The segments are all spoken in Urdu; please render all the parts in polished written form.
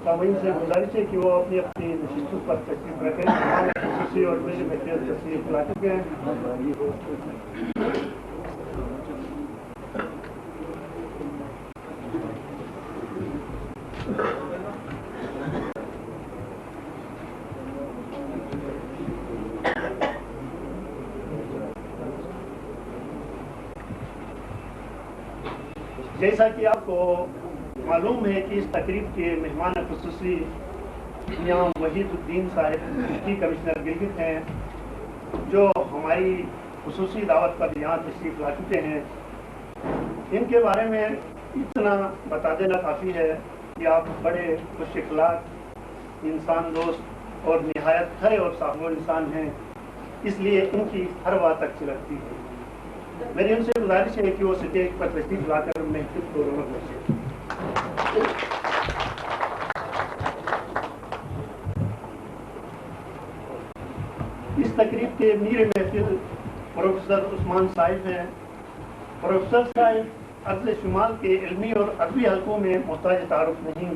سامعین سے گزارش ہے کہ وہ اپنی اپنی نشستوں پر تشریف رکھیں. ہمارے خصوصی اور میرے بہتر تشریف لا چکے ہیں. جیسا کہ آپ کو معلوم ہے کہ اس تقریب کے مہمان خصوصی یہاں وحید الدین صاحب ڈپٹی کمشنر گلگت ہیں، جو ہماری خصوصی دعوت پر یہاں تشریف لا چکے ہیں. ان کے بارے میں اتنا بتا دینا کافی ہے کہ آپ بڑے خوش اخلاق، انسان دوست اور نہایت کھرے اور صاحب انسان ہیں، اس لیے ان کی ہر بات اچھی لگتی ہے. میری ان سے گزارش ہے کہ وہ اسٹیج پر تشریف لا کر محفل کو رونق بخشے. اس تقریب کے میر محفل پروفیسر عثمان صاحب ہیں. پروفیسر صاحب عدل شمال کے علمی اور ادبی حلقوں میں محتاج تعارف نہیں.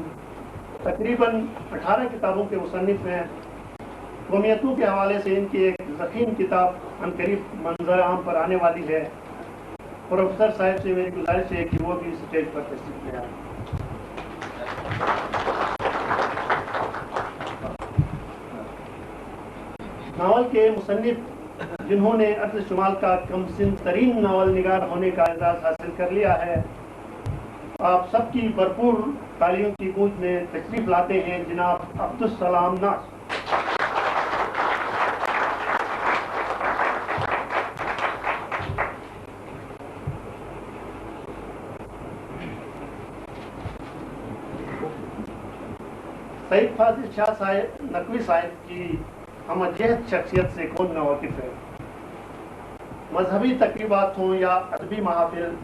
تقریباً 18 کتابوں کے مصنف ہیں. قومیتوں کے حوالے سے ان کی ایک ضخیم کتاب عنقریب منظر عام پر آنے والی ہے. پروفیسر صاحب سے میری گزارش ہے کہ وہ بھی اسٹیج پر تشریف لے آئیں. ناول کے مصنف جنہوں نے عدل شمال کا کم سن ترین ناول نگار ہونے کا اعزاز حاصل کر لیا ہے، آپ سب کی بھرپور تالیوں کی گونج میں تشریف لاتے ہیں جناب عبدالسلام ناز. سعید فاضل شاہ صاحب نقوی صاحب کی ہم جہت شخصیت سے کون نہ واقف ہے. مذہبی تقریبات ہوں یا ادبی محافل،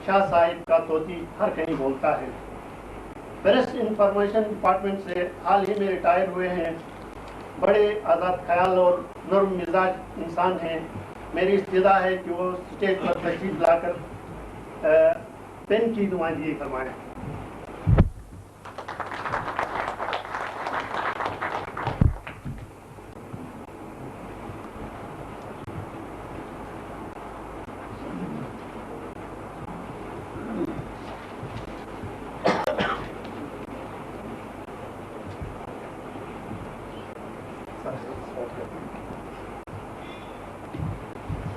شاہ صاحب کا طوطی ہر کہیں بولتا ہے. پریس انفارمیشن ڈپارٹمنٹ سے حال ہی میں ریٹائر ہوئے ہیں. بڑے آزاد خیال اور نرم مزاج انسان ہیں. میری استدعا ہے کہ وہ اسٹیج پر تشریف لا کر پین کی نمائندگی فرمائیں.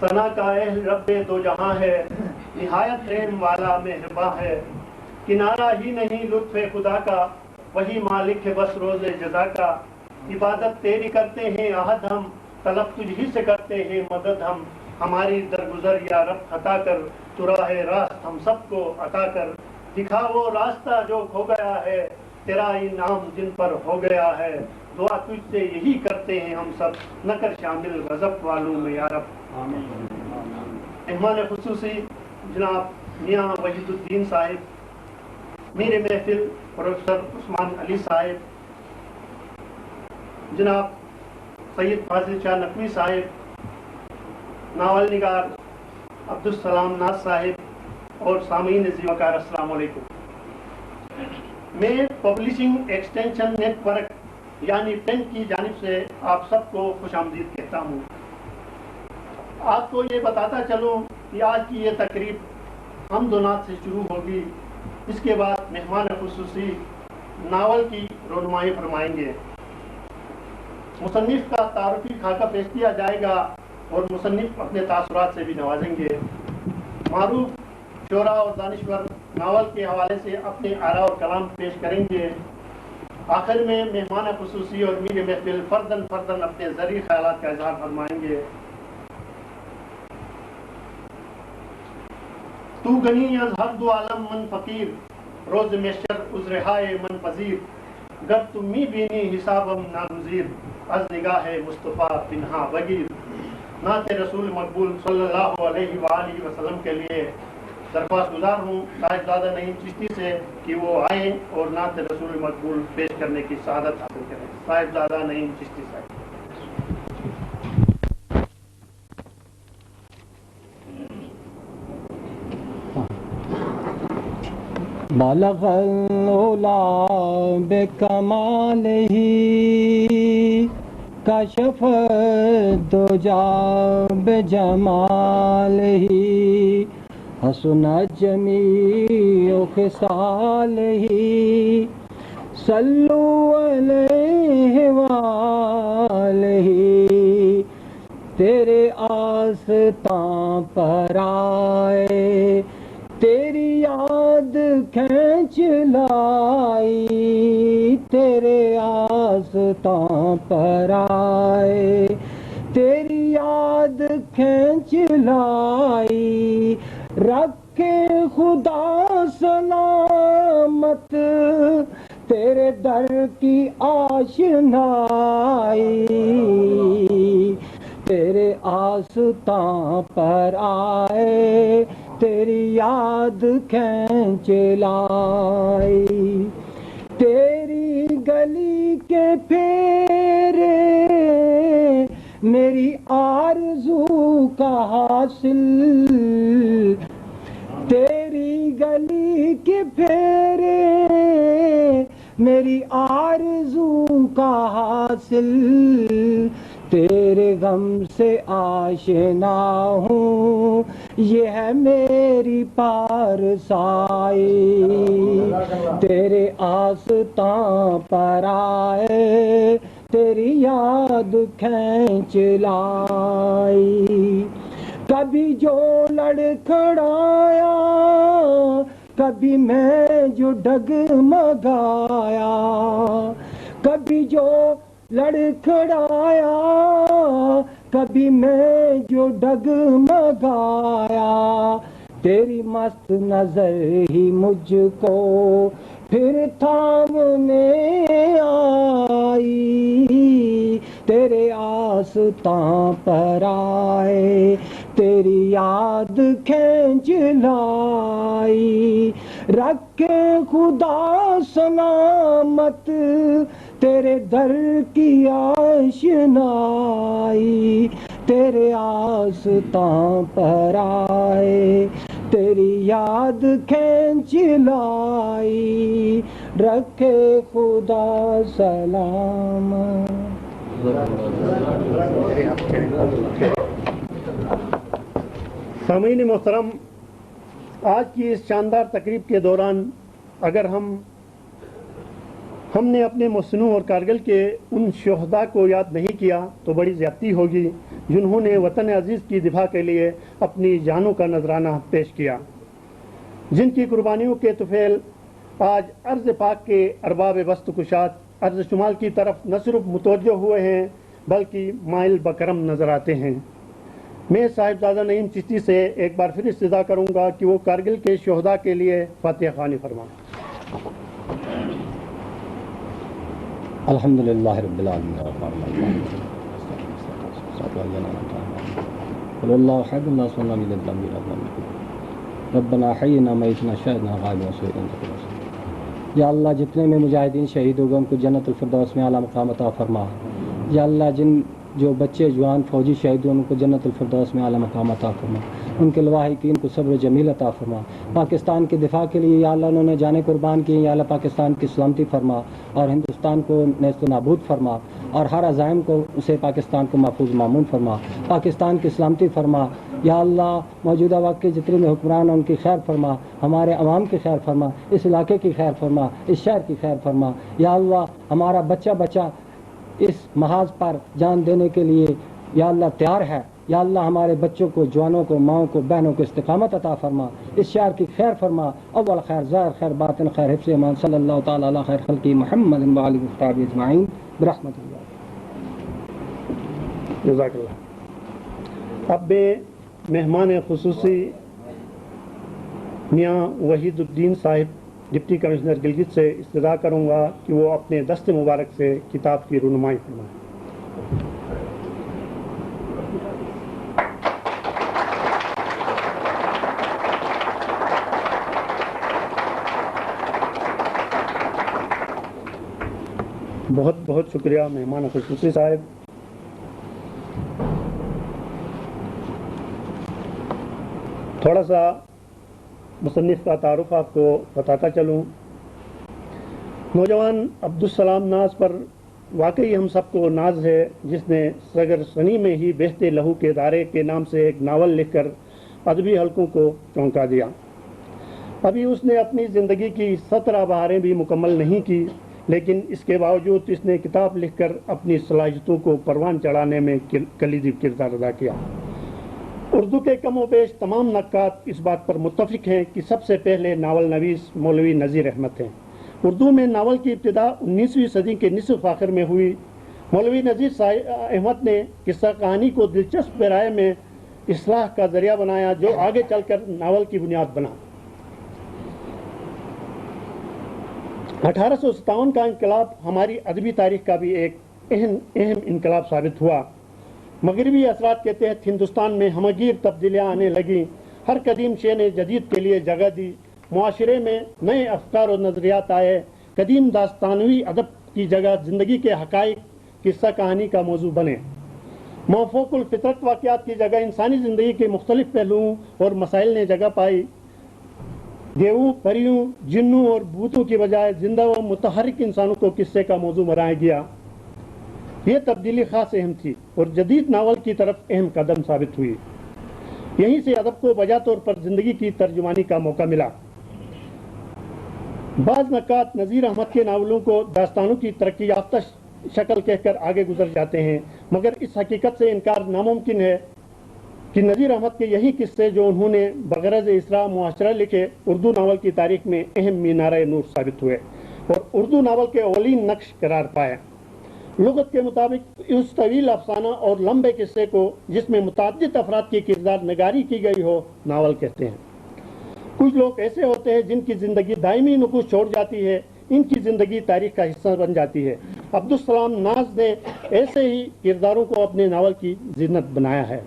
ثنا کا اہل رب دو جہاں ہے، نہایت رحم والا مہرباں ہے. کنارہ ہی نہیں لطف خدا کا، وہی مالک ہے بس روز جزا کا. عبادت تیری کرتے ہیں عہد ہم، طلب تجھ ہی سے کرتے ہیں مدد ہم، ہماری درگزر یا رب عطا کر، تو راہ راست ہم سب کو عطا کر، دکھا وہ راستہ جو کھو گیا ہے، تیرا انعام جن پر ہو گیا ہے، دعا تجھ سے یہی کرتے ہیں ہم سب، نہ کر شامل غضب والوں میں یا رب۔ مہمان خصوصی جناب میاں وحید الدین صاحب، میر محفل پروفیسر عثمان علی صاحب، جناب سید فاضل شاہ نقوی صاحب، ناول نگار عبدالسلام ناز صاحب اور سامعین عزیز وقار، السلام علیکم۔ میں پبلشنگ ایکسٹینشن نیٹ ورک یعنی پین کی جانب سے آپ سب کو خوش آمدید کہتا ہوں۔ آپ کو یہ بتاتا چلوں کہ آج کی یہ تقریب حمد و نعت سے شروع ہوگی، اس کے بعد مہمان خصوصی ناول کی رونمائی فرمائیں گے، مصنف کا تعارفی خاکہ پیش کیا جائے گا اور مصنف اپنے تاثرات سے بھی نوازیں گے۔ معروف شعراء اور دانشور ناول کے حوالے سے اپنے آراء اور کلام پیش کریں گے۔ آخر میں مہمان خصوصی اور میر محفل فردن فردن اپنے ذریع خیالات کا اظہار فرمائیں گے۔ تو غنی از ہر دو عالم من فقیر، روز محشر عذرہائے من پذیر، گر تم می بینی حسابم ناگزیر، از نگاہ مصطفیٰ پنہا بگیر۔ نعت رسول مقبول صلی اللہ علیہ وآلہ وسلم کے لیے درخواست گزار ہوں صاحب زادہ نعیم چشتی سے کہ وہ آئیں اور نعت رسول مقبول پیش کرنے کی سعادت حاصل کریں۔ صاحب زادہ نعیم چشتی صاحب۔ بلغ العلا بکمالہ کشف الدجا بجمالہ، حسنت جمیع خصالہ، صلو علیہ وآلہ۔ تیرے آستاں پر آئے تیری یاد کھینچ لائی، تیرے آستاں پر آئے تیری یاد کھینچ لائی، رکھے خدا سلامت تیرے در کی آشنائی، تیرے آستاں پر آئے تیری یاد کھینچ لائی، تیری گلی کے پھیرے میری آرزو کا حاصل، تیری گلی کے پھیرے میری آرزو کا حاصل، تیرے غم سے آشنا ہوں یہ ہے میری پارسائی، تیرے آستاں پر آئے تیری یاد کھینچ لائی، کبھی جو لڑکھڑایا کبھی میں جو ڈگمگایا، کبھی جو لڑکھڑایا کبھی میں جو ڈگمگایا، تیری مست نظر ہی مجھ کو پھر تھامنے آئی، تیرے آستاں پر آئے تیری یاد کھینچ لائی، رکھے خدا سلامت تیرے در کی آشنائی، تیرے آستاں پر آئے تیری یاد کھینچ لائی، رکھے خدا سلامت۔ سامعین محترم، آج کی اس شاندار تقریب کے دوران اگر ہم نے اپنے مصنوع اور کارگل کے ان شہداء کو یاد نہیں کیا تو بڑی زیادتی ہوگی جنہوں نے وطن عزیز کی دفاع کے لیے اپنی جانوں کا نذرانہ پیش کیا، جن کی قربانیوں کے طفیل آج ارض پاک کے ارباب بست کشاد عرض شمال کی طرف نہ صرف متوجہ ہوئے ہیں بلکہ مائل بکرم نظر آتے ہیں۔ میں صاحبزادہ نعیم چشتی سے ایک بار پھر استدعا کروں گا کہ وہ کارگل کے شہداء کے لیے فاتحہ خوانی فرمائیں۔ الحمدللہ رب العالمین اللہ حد اللہ صلی اللہ علیہ وسلم ربنا حینا میتنا شہدنا غائبنا سوئدنا۔ یا اللہ جتنے میں مجاہدین شہید ہو گئے ان کو جنت الفردوس میں اعلیٰ مقام عطا فرما۔ یا اللہ جن جو بچے جوان فوجی شہید ہوئے ان کو جنت الفردوس میں اعلیٰ مقام عطا فرما، ان کے لواحقین کو صبر جمیل عطا فرما۔ پاکستان کے دفاع کے لیے یا اللہ انہوں نے جانیں قربان کی، یا اللہ پاکستان کی سلامتی فرما اور ہندوستان کو نیست و نابود فرما اور ہر عزائم کو اسے پاکستان کو محفوظ مامون فرما، پاکستان کی سلامتی فرما۔ یا اللہ موجودہ وقت کے جتنے میں حکمران ہیں ان کی خیر فرما، ہمارے عوام کی خیر فرما، اس علاقے کی خیر فرما، اس شہر کی خیر فرما۔ یا اللہ ہمارا بچہ بچہ اس محاذ پر جان دینے کے لیے یا اللہ تیار ہے۔ یا اللہ ہمارے بچوں کو، جوانوں کو، ماؤں کو، بہنوں کو استقامت عطا فرما، اس شہر کی خیر فرما، اول خیر ظاہر خیر باطن خیر، حفظ ایمان، صلی اللہ تعالی علی خیر خلقی محمد و آلہ وصحبہ اجمعین برحمۃ اللہ۔ جزاک اللہ۔ اب میں مہمان خصوصی میاں وحید الدین صاحب ڈپٹی کمشنر گلگت سے استدعا کروں گا کہ وہ اپنے دست مبارک سے کتاب کی رونمائی فرمائیں۔ بہت بہت شکریہ مہمان خصوصی صاحب۔ تھوڑا سا مصنف کا تعارف آپ کو بتاتا چلوں۔ نوجوان عبدالسلام ناز پر واقعی ہم سب کو ناز ہے، جس نے سگر سنی میں ہی بہتے لہو کے دارے کے نام سے ایک ناول لکھ کر ادبی حلقوں کو چونکا دیا۔ ابھی اس نے اپنی زندگی کی 17 بہاریں بھی مکمل نہیں کی، لیکن اس کے باوجود اس نے کتاب لکھ کر اپنی صلاحیتوں کو پروان چڑھانے میں کلیدی کردار ادا کیا۔ اردو کے کم و بیش تمام نقاد اس بات پر متفق ہیں کہ سب سے پہلے ناول نویس مولوی نذیر احمد ہیں۔ اردو میں ناول کی ابتدا 19ویں صدی کے نصف آخر میں ہوئی۔ مولوی نذیر احمد نے قصہ کہانی کو دلچسپ پیرائے میں اصلاح کا ذریعہ بنایا، جو آگے چل کر ناول کی بنیاد بنا۔ 1857 کا انقلاب ہماری ادبی تاریخ کا بھی ایک اہم انقلاب ثابت ہوا۔ مغربی اثرات کے تحت ہندوستان میں ہمگیر تبدیلیاں آنے لگیں۔ ہر قدیم شے نے جدید کے لیے جگہ دی، معاشرے میں نئے افکار و نظریات آئے۔ قدیم داستانوی ادب کی جگہ زندگی کے حقائق قصہ کہانی کا موضوع بنے۔ مافوق الفطرت واقعات کی جگہ انسانی زندگی کے مختلف پہلوؤں اور مسائل نے جگہ پائی۔ دیووں، پریوں، جنوں اور بھوتوں کی بجائے زندہ و متحرک انسانوں کو قصے کا موضوع بنایا گیا۔ یہ تبدیلی خاص اہم تھی اور جدید ناول کی طرف اہم قدم ثابت ہوئی۔ یہیں سے ادب کو بجا طور پر زندگی کی ترجمانی کا موقع ملا۔ بعض نقاد نذیر احمد کے ناولوں کو داستانوں کی ترقی یافتہ شکل کہہ کر آگے گزر جاتے ہیں، مگر اس حقیقت سے انکار ناممکن ہے کہ نذیر احمد کے یہی قصے جو انہوں نے بغرض اصلاح معاشرہ لکھے، اردو ناول کی تاریخ میں اہم مینارہ نور ثابت ہوئے اور اردو ناول کے اولین نقش قرار پائے۔ لغت کے مطابق اس طویل افسانہ اور لمبے قصے کو جس میں متعدد افراد کی کردار نگاری کی گئی ہو ناول کہتے ہیں۔ کچھ لوگ ایسے ہوتے ہیں جن کی زندگی دائمی نقوش چھوڑ جاتی ہے، ان کی زندگی تاریخ کا حصہ بن جاتی ہے۔ عبدالسلام ناز نے ایسے ہی کرداروں کو اپنے ناول کی زینت بنایا ہے۔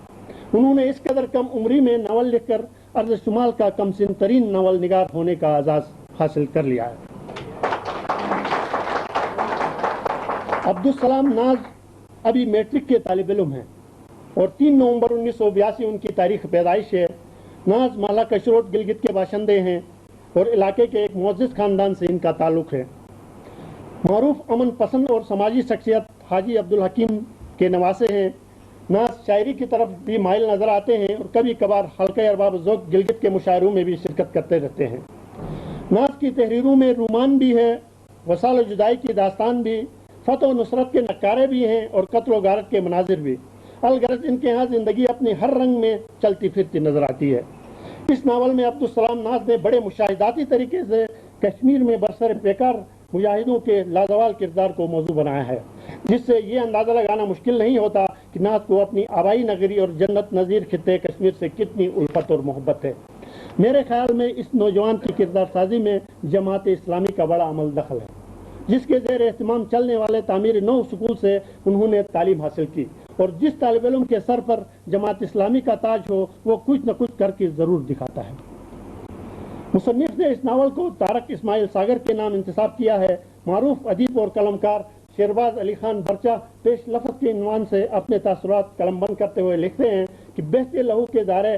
انہوں نے اس قدر کم عمری میں ناول لکھ کر ارض شمال کا کم سن ترین ناول نگار ہونے کا اعزاز حاصل کر لیا ہے۔ عبدالسلام ناز ابھی میٹرک کے طالب علم ہیں اور 3 نومبر 1982 ان کی تاریخ پیدائش ہے۔ ناز مالا کشروٹ گلگت کے باشندے ہیں اور علاقے کے ایک معزز خاندان سے ان کا تعلق ہے۔ معروف امن پسند اور سماجی شخصیت حاجی عبدالحکیم کے نواسے ہیں۔ ناز شاعری کی طرف بھی مائل نظر آتے ہیں اور کبھی کبھار حلقہ ارباب ذوق گلگت کے مشاعروں میں بھی شرکت کرتے رہتے ہیں۔ ناز کی تحریروں میں رومان بھی ہے، وصال و جدائی کی داستان بھی، فتح و نصرت کے نقارے بھی ہیں اور قتل و غارت کے مناظر بھی۔ الغرض ان کے ہاں زندگی اپنے ہر رنگ میں چلتی پھرتی نظر آتی ہے۔ اس ناول میں عبدالسلام ناز نے بڑے مشاہداتی طریقے سے کشمیر میں برسر پیکار مجاہدوں کے لازوال کردار کو موضوع بنایا ہے، جس سے یہ اندازہ لگانا مشکل نہیں ہوتا کہ نعت کو اپنی آبائی نگری اور جنت نظیر خطے کشمیر سے کتنی الفت اور محبت ہے۔ میرے خیال میں اس نوجوان کی کردار سازی میں جماعت اسلامی کا بڑا عمل دخل ہے، جس کے زیر اہتمام چلنے والے تعمیر نو سکول سے انہوں نے تعلیم حاصل کی، اور جس طالب علم کے سر پر جماعت اسلامی کا تاج ہو وہ کچھ نہ کچھ کر کے ضرور دکھاتا ہے۔ مصنف نے اس ناول کو طارق اسماعیل ساگر کے نام انتساب کیا ہے۔ معروف ادیب اور قلمکار شیرباز علی خان برچہ پیش لفظ کے عنوان سے اپنے تاثرات قلم بند کرتے ہوئے لکھتے ہیں کہ بہتے لہو کے دارے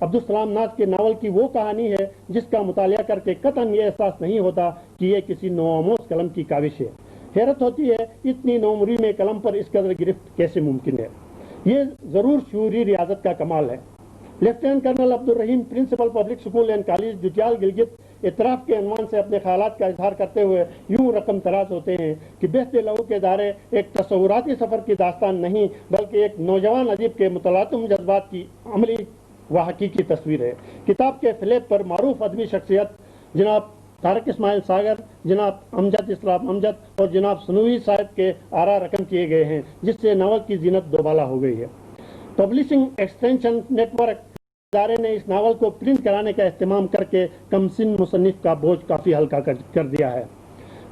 عبدالسلام ناز کے ناول کی وہ کہانی ہے جس کا مطالعہ کر کے قطعاً یہ احساس نہیں ہوتا کہ یہ کسی نوآموز قلم کی کاوش ہے۔ حیرت ہوتی ہے اتنی نوعمری میں قلم پر اس قدر گرفت کیسے ممکن ہے۔ یہ ضرور شعوری ریاضت کا کمال ہے۔ Lieutenant colonel Abdur Rahim principal public school and college Jutial Gilgit اعتراف کے عنوان سے اپنے خیالات کا اظہار کرتے ہوئے یوں رقم تراز ہوتے ہیں کہ بہتے لہو کے دارے ایک تصوراتی سفر کی داستان نہیں بلکہ ایک نوجوان ادیب کے متلاطم جذبات کی عملی و حقیقی تصویر ہے۔ کتاب کے فلیپ پر معروف ادبی شخصیت جناب طارق اسماعیل ساگر، جناب امجد اسلام امجد اور جناب سنوی صاحب کے آراء رقم کیے گئے ہیں، جس سے ناول کی زینت دوبالا ہو گئی ہے۔ پبلشنگ ایکسٹینشن نیٹ ورک ادارے نے اس ناول کو پرنٹ کرانے کا اہتمام کر کے کم سن مصنف کا بوجھ کافی ہلکا کر دیا ہے۔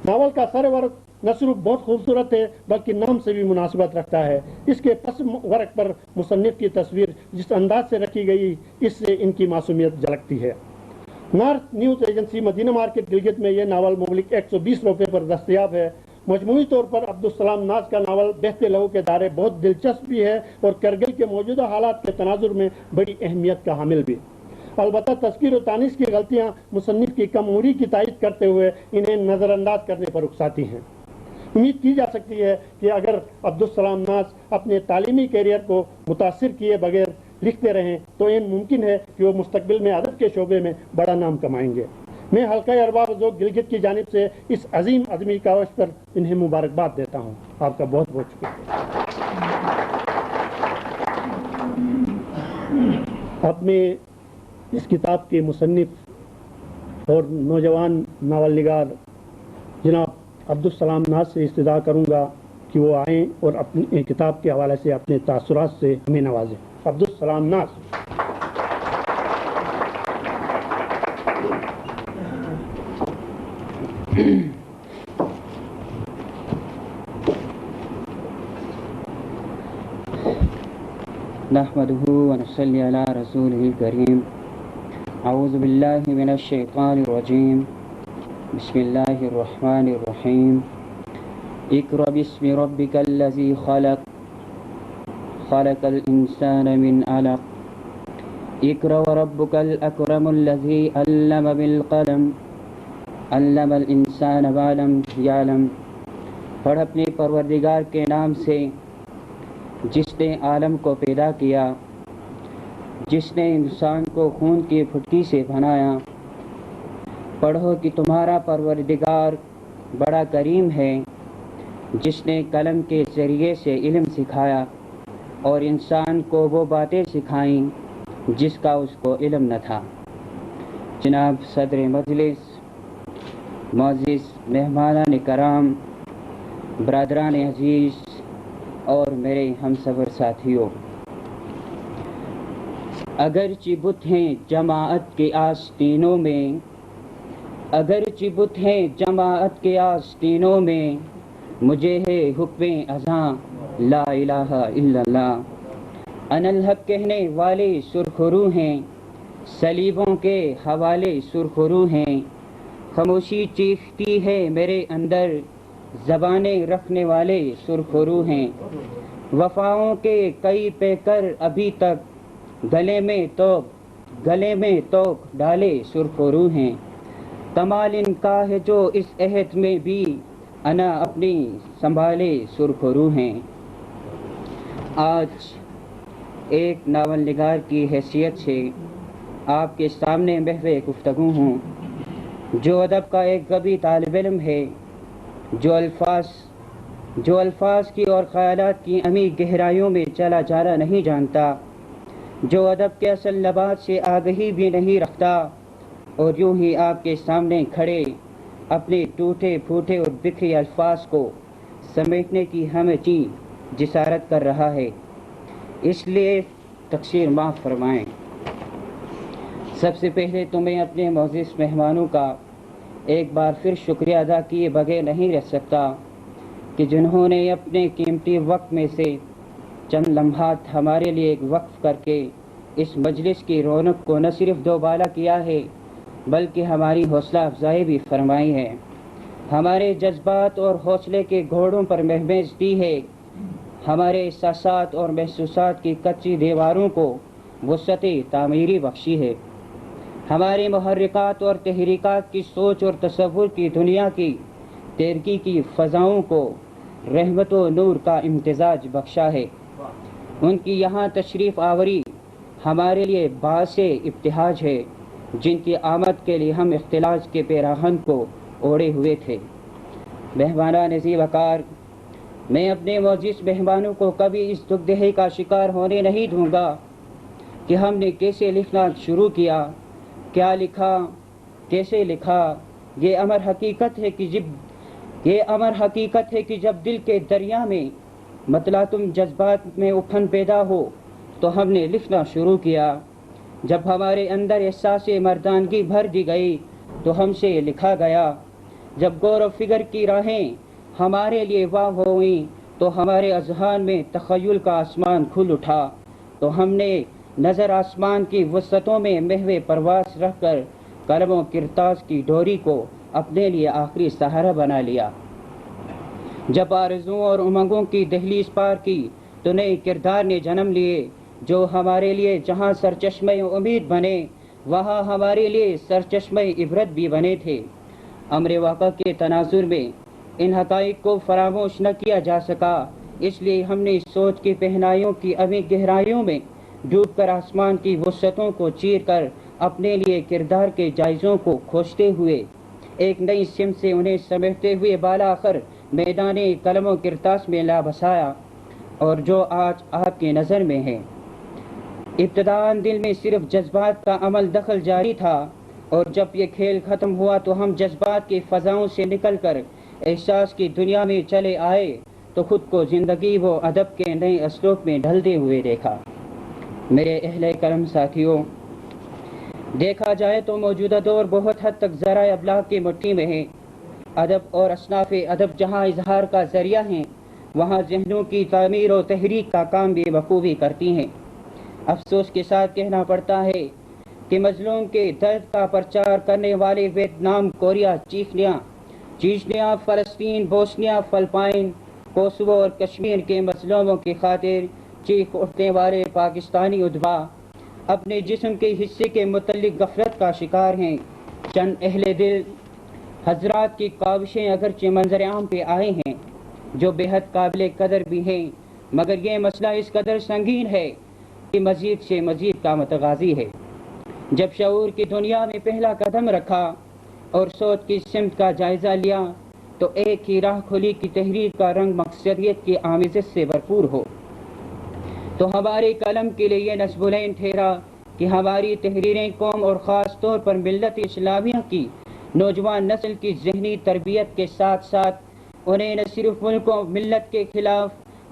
ناول کا سر ورق نہ صرف بہت خوبصورت ہے بلکہ نام سے بھی مناسبت رکھتا ہے۔ اس کے پس ورق پر مصنف کی تصویر جس انداز سے رکھی گئی اس سے ان کی معصومیت جھلکتی ہے۔ نارتھ نیوز ایجنسی مدینہ مارکیٹ گلگت میں یہ ناول مبلغ 120 روپے پر دستیاب ہے۔ مجموعی طور پر عبدالسلام ناز کا ناول بہتے لہو کے دارے بہت دلچسپ بھی ہے اور کرگل کے موجودہ حالات کے تناظر میں بڑی اہمیت کا حامل بھی۔ البتہ تذکیر و تانیث کی غلطیاں مصنف کی کم عمری کی تائید کرتے ہوئے انہیں نظر انداز کرنے پر اکساتی ہیں۔ امید کی جا سکتی ہے کہ اگر عبدالسلام ناز اپنے تعلیمی کیریئر کو متاثر کیے بغیر لکھتے رہیں تو ان ممکن ہے کہ وہ مستقبل میں ادب کے شعبے میں بڑا نام کمائیں گے۔ میں حلقہ ارباب ذوق گلگت کی جانب سے اس عظیم ادبی کاوش پر انہیں مبارکباد دیتا ہوں۔ آپ کا بہت بہت شکریہ۔ اب میں اس کتاب کے مصنف اور نوجوان ناول نگار جناب عبدالسلام ناز سے استدعا کروں گا کہ وہ آئیں اور اپنی کتاب کے حوالے سے اپنے تاثرات سے ہمیں نوازیں۔ عبدالسلام ناز۔ نحمده ونصلي على رسوله الكريم اعوذ بالله من الشيطان الرجيم بسم الله الرحمن الرحيم اقرأ باسم ربك الذي خلق خلق الإنسان من علق اقرأ وربك الأكرم الذي علم بالقلم علم الإنسان ما لم يعلم۔ پڑھ اپنے پروردگار کے نام سے جس نے عالم کو پیدا کیا، جس نے انسان کو خون کی پھٹکی سے بنایا۔ پڑھو کہ تمہارا پروردگار بڑا کریم ہے، جس نے قلم کے ذریعے سے علم سکھایا اور انسان کو وہ باتیں سکھائیں جس کا اس کو علم نہ تھا۔ جناب صدر مجلس، معزز مہمانان کرام، برادران عزیز اور میرے ہم سفر ساتھیوں، اگرچہ بت ہیں جماعت کے آستینوں میں، اگرچہ بت ہیں جماعت کے آستینوں میں، مجھے ہے حکم اذاں لا الہ الا اللہ۔ انا الحق کہنے والے سرخرو ہیں، صلیبوں کے حوالے سرخرو ہیں۔ خاموشی چیختی ہے میرے اندر، زبانیں رکھنے والے سرخرو ہیں۔ وفاؤں کے کئی پیکر ابھی تک گلے میں توک ڈالے سرخرو ہیں۔ کمال ان کا ہے جو اس عہد میں بھی انا اپنی سنبھالے سرخرو ہیں۔ آج ایک ناول نگار کی حیثیت سے آپ کے سامنے محو گفتگو ہوں، جو ادب کا ایک غبی طالب علم ہے، جو الفاظ کی اور خیالات کی عمیق گہرائیوں میں چلا جانا نہیں جانتا، جو ادب کے اصل نبات سے آگہی بھی نہیں رکھتا، اور یوں ہی آپ کے سامنے کھڑے اپنے ٹوٹے پھوٹے اور بکھرے الفاظ کو سمیٹنے کی ہمیں جسارت کر رہا ہے، اس لیے تقصیر معاف فرمائیں۔ سب سے پہلے تو میں اپنے معزز مہمانوں کا ایک بار پھر شکریہ ادا کیے بغیر نہیں رہ سکتا کہ جنہوں نے اپنے قیمتی وقت میں سے چند لمحات ہمارے لیے ایک وقف کر کے اس مجلس کی رونق کو نہ صرف دوبالا کیا ہے بلکہ ہماری حوصلہ افزائی بھی فرمائی ہے، ہمارے جذبات اور حوصلے کے گھوڑوں پر مہمیز دی ہے، ہمارے احساسات اور محسوسات کی کچی دیواروں کو وسعت تعمیری بخشی ہے، ہمارے محرکات اور تحریکات کی سوچ اور تصور کی دنیا کی ترقی کی فضاؤں کو رحمت و نور کا امتزاج بخشا ہے۔ ان کی یہاں تشریف آوری ہمارے لیے باعث ابتہاج ہے، جن کی آمد کے لیے ہم اختلاج کے پیراہن کو اوڑے ہوئے تھے۔ مہمانان عزیز وقار، میں اپنے معزز مہمانوں کو کبھی اس دکھ دہی کا شکار ہونے نہیں دوں گا کہ ہم نے کیسے لکھنا شروع کیا، کیا لکھا، کیسے لکھا۔ یہ امر حقیقت ہے کہ جب دل کے دریا میں متلاطم جذبات میں افن پیدا ہو تو ہم نے لکھنا شروع کیا، جب ہمارے اندر احساس مردانگی بھر دی گئی تو ہم سے لکھا گیا، جب غور و فکر کی راہیں ہمارے لیے واہ ہوئیں تو ہمارے اذہان میں تخیل کا آسمان کھل اٹھا تو ہم نے نظر آسمان کی وسعتوں میں محو پرواز رکھ کر قلم و کرتاس کی ڈوری کو اپنے لیے آخری سہارا بنا لیا۔ جب آرزوؤں اور امنگوں کی دہلیز پار کی تو نئے کردار نے جنم لیے جو ہمارے لیے جہاں سرچشمہ امید بنے وہاں ہمارے لیے سرچشمہ عبرت بھی بنے تھے۔ امر واقع کے تناظر میں ان حقائق کو فراموش نہ کیا جا سکا، اس لیے ہم نے سوچ کی پہنائیوں کی ابھی گہرائیوں میں ڈوب کر آسمان کی وسعتوں کو چیر کر اپنے لیے کردار کے جائزوں کو کھوجتے ہوئے ایک نئی سمت سے انہیں سمیٹتے ہوئے بالا آخر میدان قلم و کرتاس میں لا بسایا، اور جو آج آپ کی نظر میں ہے۔ ابتداءً دل میں صرف جذبات کا عمل دخل جاری تھا، اور جب یہ کھیل ختم ہوا تو ہم جذبات کی فضاؤں سے نکل کر احساس کی دنیا میں چلے آئے تو خود کو زندگی و ادب کے نئے اسلوب میں ڈھلتے ہوئے دیکھا۔ میرے اہل کرم ساتھیوں، دیکھا جائے تو موجودہ دور بہت حد تک ذرائع ابلاغ کی مٹھی میں ہے۔ ادب اور اصناف ادب جہاں اظہار کا ذریعہ ہیں وہاں ذہنوں کی تعمیر و تحریک کا کام بھی بخوبی کرتی ہیں۔ افسوس کے ساتھ کہنا پڑتا ہے کہ مظلوم کے درد کا پرچار کرنے والے ویتنام، کوریا، چیچنیا، فلسطین، بوسنیا، فلپائن، کوسوو اور کشمیر کے مظلوموں کی خاطر چیخ اٹھنے والے پاکستانی ادبا اپنے جسم کے حصے کے متعلق غفلت کا شکار ہیں۔ چند اہل دل حضرات کی کاوشیں اگرچہ منظر عام پہ آئے ہیں جو بے حد قابل قدر بھی ہیں، مگر یہ مسئلہ اس قدر سنگین ہے کہ مزید سے مزید کا متغاضی ہے۔ جب شعور کی دنیا میں پہلا قدم رکھا اور سوچ کی سمت کا جائزہ لیا تو ایک ہی راہ کھلی کہ تحریر کا رنگ مقصدیت کی آمیزش سے بھرپور ہو۔ تو ہمارے قلم کے لیے یہ نصب العین ٹھہرا کہ ہماری تحریریں قوم اور خاص طور پر ملت اسلامیہ کی نوجوان نسل کی ذہنی تربیت کے ساتھ ساتھ انہیں نہ صرف ملک و ملت کے خلاف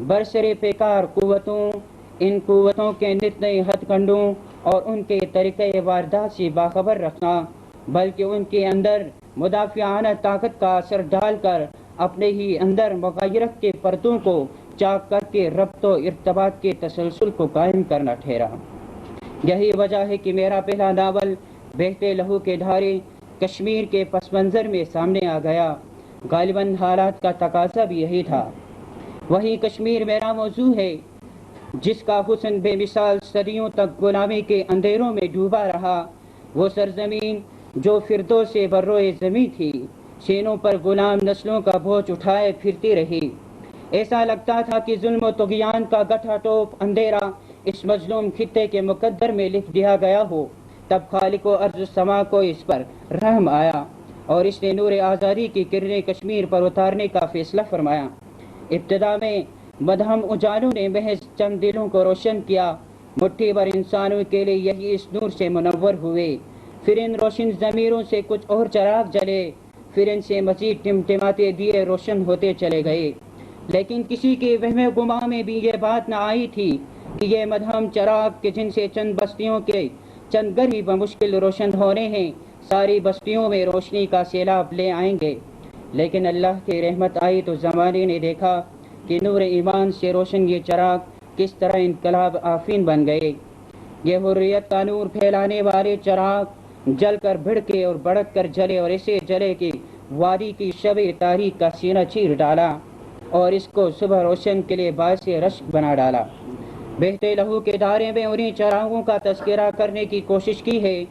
برسر پیکار قوتوں، ان قوتوں کے نت نئے ہتھ کنڈوں اور ان کے طریقۂ واردات سے باخبر رکھنا، بلکہ ان کے اندر مدافعانہ طاقت کا اثر ڈال کر اپنے ہی اندر مغایرت کے پردوں کو چاک کر کے ربط و ارتباط کے تسلسل کو قائم کرنا ٹھہرا۔ یہی وجہ ہے کہ میرا پہلا ناول بہتے لہو کے دھارے کشمیر کے پس منظر میں سامنے آ گیا۔ غالباً حالات کا تقاضا بھی یہی تھا۔ وہی کشمیر میرا موضوع ہے جس کا حسن بے مثال صدیوں تک غلامی کے اندھیروں میں ڈوبا رہا، وہ سرزمین جو فردوس بروئے زمیں تھی، سینوں پر غلام نسلوں کا بوجھ اٹھائے پھرتی رہی۔ ایسا لگتا تھا کہ ظلم و طغیان کا گٹھا ٹوپ اندھیرا اس مظلوم خطے کے مقدر میں لکھ دیا گیا ہو، تب خالق و ارض و سما کو اس پر رحم آیا اور اس نے نور آزادی کی کرنیں کشمیر پر اتارنے کا فیصلہ فرمایا۔ ابتدا میں مدہم اجالوں نے محض چند دلوں کو روشن کیا، مٹھی بھر انسانوں کے لیے یہی اس نور سے منور ہوئے، پھر ان روشن ضمیروں سے کچھ اور چراغ جلے، پھر ان سے مزید ٹمٹماتے دیے روشن ہوتے چلے گئے، لیکن کسی کے وہم گماں میں بھی یہ بات نہ آئی تھی کہ یہ مدھم چراغ کہ جن سے چند بستیوں کے چند گھر ہی بمشکل روشن ہونے ہیں، ساری بستیوں میں روشنی کا سیلاب لے آئیں گے۔ لیکن اللہ کی رحمت آئی تو زمانے نے دیکھا کہ نور ایمان سے روشن یہ چراغ کس طرح انقلاب آفرین بن گئے۔ یہ حریت کا نور پھیلانے والے چراغ جل کر بھڑکے اور بڑک کر جلے اور اسے جلے کہ وادی کی شب تاریک کا سینہ چیر ڈالا اور اس کو صبح روشن کے لیے باعث رشک بنا ڈالا۔ بہتے لہو کے دھارے میں انہیں چراغوں کا تذکرہ کرنے کی کوشش کی ہے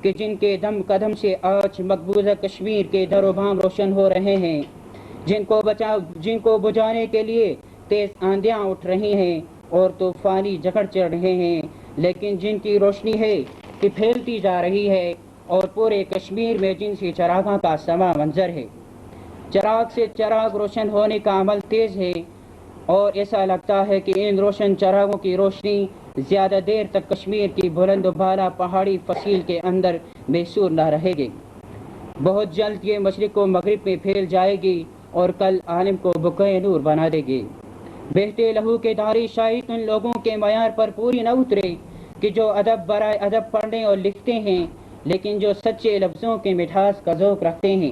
کہ جن کے دم قدم سے آج مقبوضہ کشمیر کے در و بام روشن ہو رہے ہیں، جن کو بجھانے کے لیے تیز آندیاں اٹھ رہی ہیں اور طوفانی جھکڑ چڑھ رہے ہیں، لیکن جن کی روشنی ہے کہ پھیلتی جا رہی ہے اور پورے کشمیر میں جن سے چراغاں کا سما منظر ہے۔ چراغ سے چراغ روشن ہونے کا عمل تیز ہے اور ایسا لگتا ہے کہ ان روشن چراغوں کی روشنی زیادہ دیر تک کشمیر کی بلند و بالا پہاڑی فصیل کے اندر محصور نہ رہے گی۔ بہت جلد یہ مشرق و مغرب میں پھیل جائے گی اور کل عالم کو بقعۂ نور بنا دے گی۔ بہتے لہو کے دھاری شاید ان لوگوں کے معیار پر پوری نہ اترے کہ جو ادب برائے ادب پڑھنے اور لکھتے ہیں، لیکن جو سچے لفظوں کے مٹھاس کا ذوق رکھتے ہیں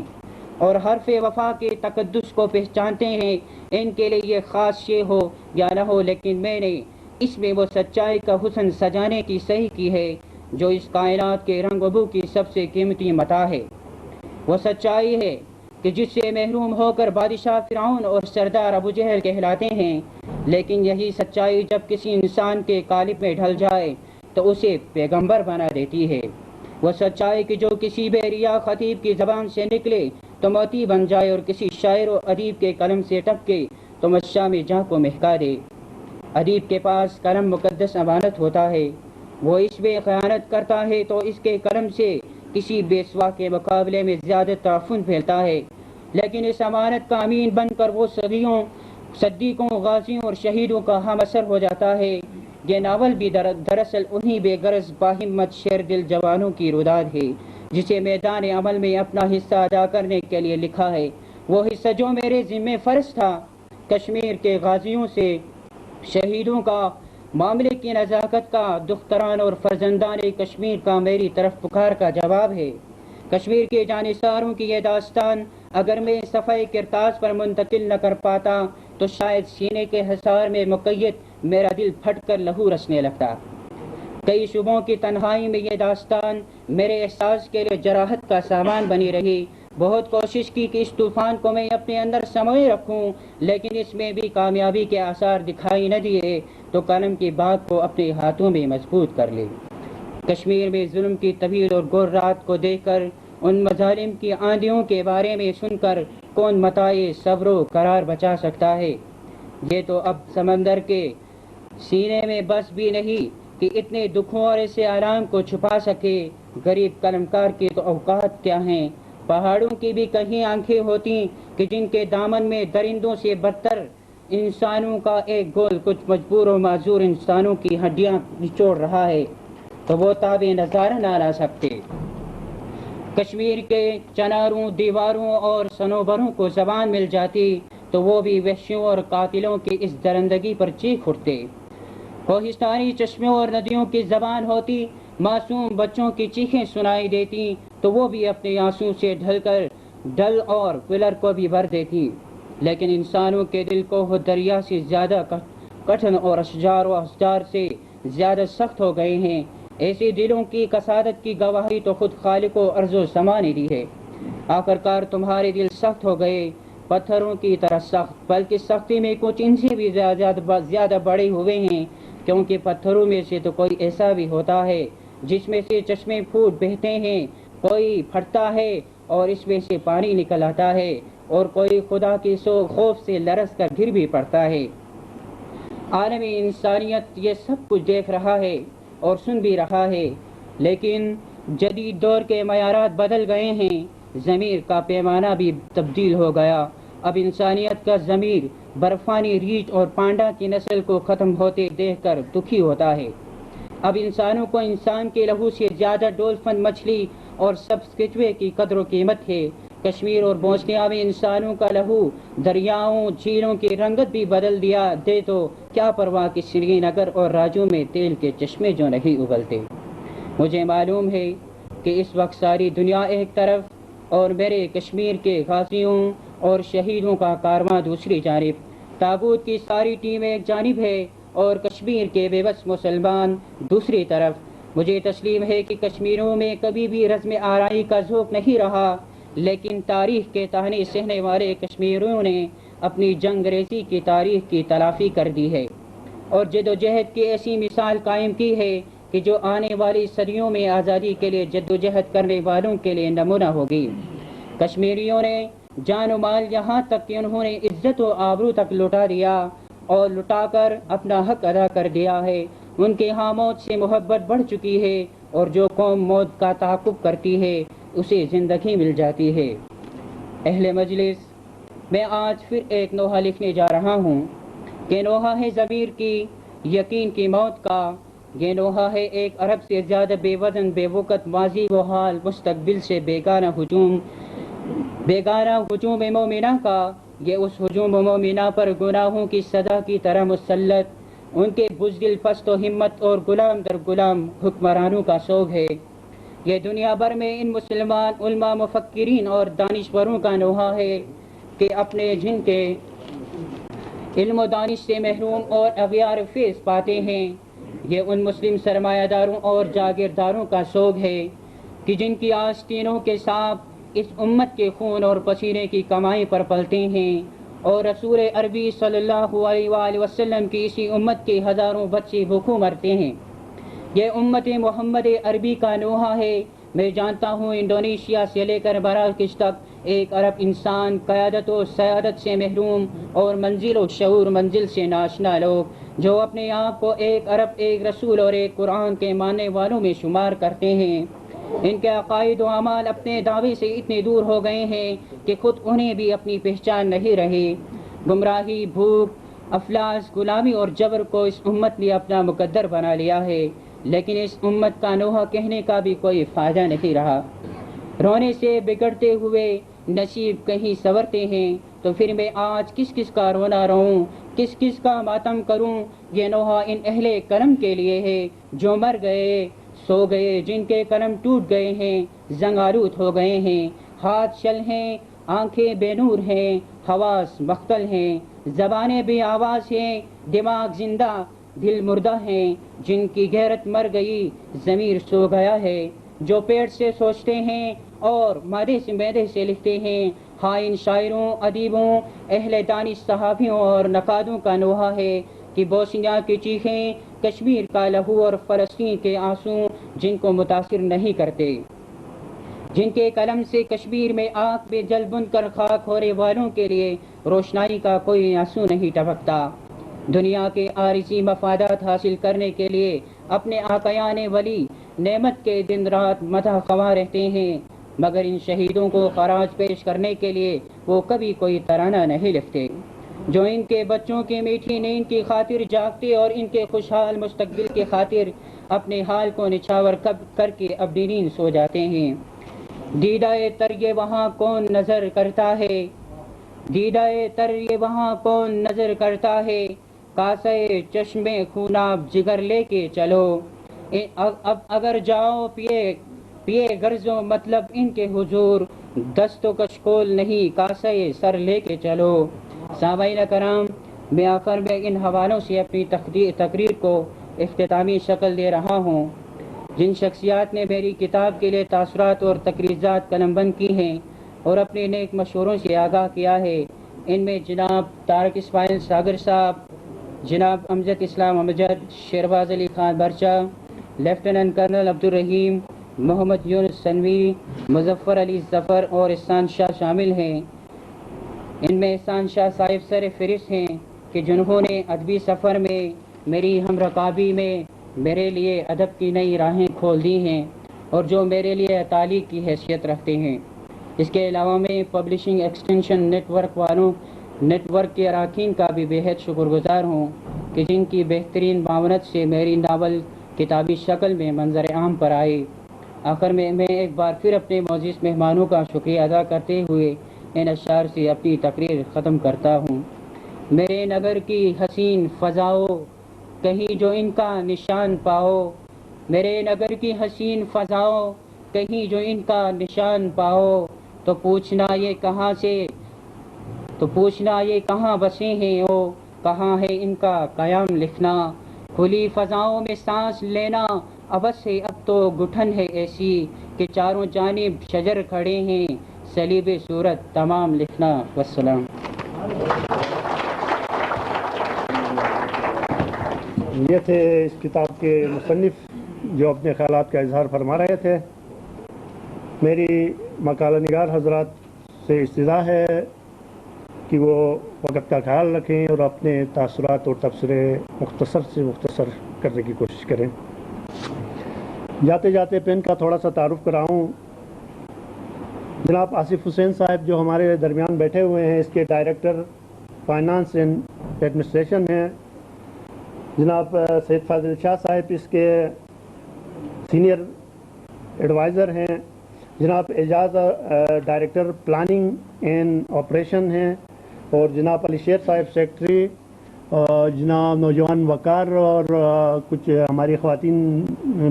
اور حرف وفا کے تقدس کو پہچانتے ہیں، ان کے لیے یہ خاص شے ہو یا نہ ہو، لیکن میں نے اس میں وہ سچائی کا حسن سجانے کی صحیح کی ہے جو اس کائنات کے رنگ و بو کی سب سے قیمتی متاع ہے۔ وہ سچائی ہے کہ جس سے محروم ہو کر بادشاہ فرعون اور سردار ابو جہل کہلاتے ہیں، لیکن یہی سچائی جب کسی انسان کے قالب میں ڈھل جائے تو اسے پیغمبر بنا دیتی ہے۔ وہ سچائی کہ جو کسی بے ریا خطیب کی زبان سے نکلے تو موتی بن جائے اور کسی شاعر و ادیب کے قلم سے ٹپکے تو مشام جہاں کو مہکا دے۔ ادیب کے پاس قلم مقدس امانت ہوتا ہے، وہ اس میں خیانت کرتا ہے تو اس کے قلم سے کسی بے سوا کے مقابلے میں زیادہ تعفن پھیلتا ہے، لیکن اس امانت کا امین بن کر وہ صدیقوں، غازیوں اور شہیدوں کا ہم اثر ہو جاتا ہے۔ یہ ناول بھی دراصل انہی بے غرض باہمت شیر دل جوانوں کی روداد ہے جسے میدان عمل میں اپنا حصہ ادا کرنے کے لیے لکھا ہے۔ وہ حصہ جو میرے ذمہ فرض تھا، کشمیر کے غازیوں سے شہیدوں کا، معاملے کی نزاکت کا، دختران اور فرزندان کشمیر کا میری طرف پکار کا جواب ہے۔ کشمیر کے جانثاروں کی یہ داستان اگر میں صفحہ کرتاس پر منتقل نہ کر پاتا تو شاید سینے کے حصار میں مقید میرا دل پھٹ کر لہو رسنے لگتا۔ کئی شبوں کی تنہائی میں یہ داستان میرے احساس کے لیے جراحت کا سامان بنی رہی۔ بہت کوشش کی کہ اس طوفان کو میں اپنے اندر سموئے رکھوں، لیکن اس میں بھی کامیابی کے آثار دکھائی نہ دیے تو قلم کی بات کو اپنے ہاتھوں میں مضبوط کر لی۔ کشمیر میں ظلم کی طویل اور گور رات کو دیکھ کر، ان مظالم کی آندھیوں کے بارے میں سن کر کون متاع صبر و قرار بچا سکتا ہے؟ یہ تو اب سمندر کے سینے میں بس بھی نہیں کہ اتنے دکھوں اور ایسے آرام کو چھپا سکے۔ غریب قلمکار کی تو اوقات کیا ہیں؟ پہاڑوں کی بھی کہیں آنکھیں ہوتی کہ جن کے دامن میں درندوں سے بدتر انسانوں کا ایک گول کچھ مجبور و معذور انسانوں کی ہڈیاں نچوڑ رہا ہے تو وہ تابع نظارہ نہ لا سکتے۔ کشمیر کے چناروں، دیواروں اور صنوبروں کو زبان مل جاتی تو وہ بھی وحشیوں اور قاتلوں کی اس درندگی پر چیخ اٹھتے۔ کوہستانی چشموں اور ندیوں کی زبان ہوتی، معصوم بچوں کی چیخیں سنائی دیتی تو وہ بھی اپنے آنسوں سے ڈل اور پلر کو بھی بھر دیتی۔ لیکن انسانوں کے دل کو وہ دریا سے زیادہ کٹھن اور اشجار و احجار سے زیادہ سخت ہو گئے ہیں۔ ایسے دلوں کی کسادت کی گواہی تو خود خالق و ارض و سما نے دی ہے۔ آخرکار تمہارے دل سخت ہو گئے، پتھروں کی طرح سخت، بلکہ سختی میں کچھ ان سے بھی زیادہ بڑے ہوئے ہیں، کیونکہ پتھروں میں سے تو کوئی ایسا بھی ہوتا ہے جس میں سے چشمے پھوٹ بہتے ہیں، کوئی پھٹتا ہے اور اس میں سے پانی نکل آتا ہے، اور کوئی خدا کے خوف سے لرز کر گر بھی پڑتا ہے۔ عالمی انسانیت یہ سب کچھ دیکھ رہا ہے اور سن بھی رہا ہے، لیکن جدید دور کے معیارات بدل گئے ہیں، ضمیر کا پیمانہ بھی تبدیل ہو گیا۔ اب انسانیت کا ضمیر برفانی ریچھ اور پانڈا کی نسل کو ختم ہوتے دیکھ کر دکھی ہوتا ہے۔ اب انسانوں کو انسان کے لہو سے زیادہ ڈولفن مچھلی اور سب کچوے کی قدر و قیمت ہے۔ کشمیر اور بوسنیا میں انسانوں کا لہو دریاؤں جھیلوں کی رنگت بھی بدل دے تو کیا پرواہ کہ سری نگر اور راجو میں تیل کے چشمے جو نہیں ابلتے۔ مجھے معلوم ہے کہ اس وقت ساری دنیا ایک طرف اور میرے کشمیر کے غازیوں اور شہیدوں کا کارواں دوسری جانب، تابوت کی ساری ٹیم ایک جانب ہے اور کشمیر کے بے بس مسلمان دوسری طرف۔ مجھے تسلیم ہے کہ کشمیریوں میں کبھی بھی رزم آرائی کا ذوق نہیں رہا، لیکن تاریخ کے تانے سہنے والے کشمیریوں نے اپنی جنگ ریزی کی تاریخ کی تلافی کر دی ہے اور جد و جہد کی ایسی مثال قائم کی ہے کہ جو آنے والی صدیوں میں آزادی کے لیے جد و جہد کرنے والوں کے لیے نمونہ ہوگی۔ کشمیریوں نے جان و مال یہاں تک کہ انہوں نے عزت و آبرو تک لٹا دیا اور لٹا کر اپنا حق ادا کر دیا ہے۔ ان کے ہاں موت سے محبت بڑھ چکی ہے اور جو قوم موت کا تعاقب کرتی ہے اسے زندگی مل جاتی ہے۔ اہل مجلس، میں آج پھر ایک نوحہ لکھنے جا رہا ہوں کہ نوحہ ہے ضمیر کی یقین کی موت کا۔ یہ نوحہ ہے ایک ارب سے زیادہ بے وزن بے وقت ماضی و حال مستقبل سے بیگانہ ہجوم مومنہ کا۔ یہ اس ہجوم مومنہ پر گناہوں کی سزا کی طرح مسلط ان کے بزدل پست و ہمت اور غلام در غلام حکمرانوں کا سوگ ہے۔ یہ دنیا بھر میں ان مسلمان علماء مفکرین اور دانشوروں کا نوحہ ہے کہ اپنے جن کے علم و دانش سے محروم اور اغیار فیض پاتے ہیں۔ یہ ان مسلم سرمایہ داروں اور جاگیرداروں کا سوگ ہے کہ جن کی آستینوں کے سانپ اس امت کے خون اور پسینے کی کمائی پر پلتے ہیں اور رسول عربی صلی اللہ علیہ وآلہ وسلم کی اسی امت کے ہزاروں بچے بھوکوں مرتے ہیں۔ یہ امت محمد عربی کا نوحہ ہے۔ میں جانتا ہوں انڈونیشیا سے لے کر مراکش تک ایک ارب انسان قیادت و سیادت سے محروم اور منزل و شعور منزل سے ناشنا لوگ جو اپنے آپ کو ایک ارب ایک رسول اور ایک قرآن کے ماننے والوں میں شمار کرتے ہیں، ان کے عقائد و اعمال اپنے دعوے سے اتنے دور ہو گئے ہیں کہ خود انہیں بھی اپنی پہچان نہیں رہی۔ گمراہی، بھوک، افلاس، غلامی اور جبر کو اس امت نے اپنا مقدر بنا لیا ہے، لیکن اس امت کا نوحہ کہنے کا بھی کوئی فائدہ نہیں رہا۔ رونے سے بگڑتے ہوئے نصیب کہیں سنورتے ہیں، تو پھر میں آج کس کس کا رونا رہوں، کس کس کا ماتم کروں؟ یہ نوحہ ان اہل قلم کے لیے ہے جو مر گئے، سو گئے، جن کے قلم ٹوٹ گئے ہیں، زنگ آلود ہو گئے ہیں، ہاتھ شل ہیں، آنکھیں بے نور ہیں، حواس مختل ہیں، زبانیں بے آواز ہیں، دماغ زندہ دل مردہ ہیں، جن کی غیرت مر گئی، ضمیر سو گیا ہے، جو پیٹ سے سوچتے ہیں اور معدے سے لکھتے ہیں۔ ہاں ان شاعروں، ادیبوں، اہل دانش صحافیوں اور نقادوں کا نوحہ ہے کہ بوسنیا کی چیخیں، کشمیر کا لہو اور فلسطین کے آنسو جن کو متاثر نہیں کرتے، جن کے قلم سے کشمیر میں آگ میں جل بن کر خاک ہونے والوں کے لیے روشنائی کا کوئی آنسو نہیں ٹپکتا۔ دنیا کے عارضی مفادات حاصل کرنے کے لیے اپنے آقایان ولی نعمت کے دن رات مدح خواہ رہتے ہیں، مگر ان شہیدوں کو خراج پیش کرنے کے لیے وہ کبھی کوئی ترانہ نہیں لکھتے، جو ان کے بچوں کی میٹھی نیند کی خاطر جاگتے اور ان کے خوشحال مستقبل کی خاطر اپنے حال کو نچھاور کر کے اپنی نیند سو جاتے ہیں۔ دیدہ تر یہ وہاں کون نظر کرتا ہے، دیدہ تر یہ وہاں کون نظر کرتا ہے، کاسے چشمے خوناب جگر لے کے چلو، اب اگر جاؤ پیے غرض و مطلب ان کے حضور، دست و کشکول نہیں کاسے سر لے کے چلو۔ سامعین کرام، میں آخر میں ان حوالوں سے اپنی تقریر کو اختتامی شکل دے رہا ہوں۔ جن شخصیات نے میری کتاب کے لیے تاثرات اور تقریرات قلم بند کی ہیں اور اپنے نیک مشوروں سے آگاہ کیا ہے، ان میں جناب طارق اسماعیل ساگر صاحب، جناب امجد اسلام امجد، شیرباز علی خان برچہ، لیفٹیننٹ کرنل عبدالرحیم، محمد یونس سنوی، مظفر علی ظفر اور احسان شاہ شامل ہیں۔ ان میں احسان شاہ صاحب سر فہرست ہیں کہ جنہوں نے ادبی سفر میں میری ہم رکابی میں میرے لیے ادب کی نئی راہیں کھول دی ہیں اور جو میرے لیے تعلیق کی حیثیت رکھتے ہیں۔ اس کے علاوہ میں پبلشنگ ایکسٹینشن نیٹ ورک کے اراکین کا بھی بے حد شکر گزار ہوں کہ جن کی بہترین معاونت سے میری ناول کتابی شکل میں منظر عام پر آئی آخر میں ایک بار پھر اپنے معزز مہمانوں کا شکریہ ادا کرتے ہوئے ان اشعار سے اپنی تقریر ختم کرتا ہوں۔ میرے نگر کی حسین فضاؤں کہیں جو ان کا نشان پاؤ، میرے نگر کی حسین فضاؤں کہیں جو ان کا نشان پاؤ، تو پوچھنا یہ کہاں بسے ہیں او، کہاں ہے ان کا قیام لکھنا، کھلی فضاؤں میں سانس لینا ابس ہے اب تو گٹھن ہے ایسی، کہ چاروں جانب شجر کھڑے ہیں صلیب صورت تمام لکھنا۔ والسلام۔ یہ تھے اس کتاب کے مصنف جو اپنے خیالات کا اظہار فرما رہے تھے۔ میری مقالہ نگار حضرات سے استدعا ہے کہ وہ وقت کا خیال رکھیں اور اپنے تاثرات اور تبصرے مختصر سے مختصر کرنے کی کوشش کریں۔ جاتے جاتے پین کا تھوڑا سا تعارف کراؤں۔ جناب آصف حسین صاحب جو ہمارے درمیان بیٹھے ہوئے ہیں، اس کے ڈائریکٹر فائنانس اینڈ ایڈمنسٹریشن ہیں۔ جناب سید فاضل شاہ صاحب اس کے سینئر ایڈوائزر ہیں۔ جناب اعجاز ڈائریکٹر پلاننگ اینڈ آپریشن ہیں، اور جناب علی شیر صاحب سیکرٹری، اور جناب نوجوان وقار اور کچھ ہماری خواتین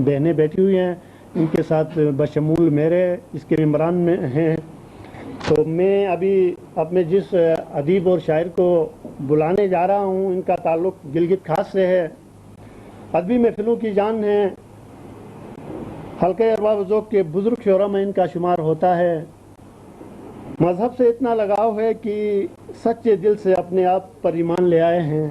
بہنیں بیٹھی ہوئی ہیں، ان کے ساتھ بشمول میرے اس کے ممبران میں ہیں۔ تو میں ابھی اپنے جس ادیب اور شاعر کو بلانے جا رہا ہوں، ان کا تعلق گلگت خاص سے ہے۔ ادبی محفلوں کی جان ہے، حلقہ ارباب ذوق کے بزرگ شعراء میں ان کا شمار ہوتا ہے۔ مذہب سے اتنا لگاؤ ہے کہ سچے دل سے اپنے آپ پر ایمان لے آئے ہیں۔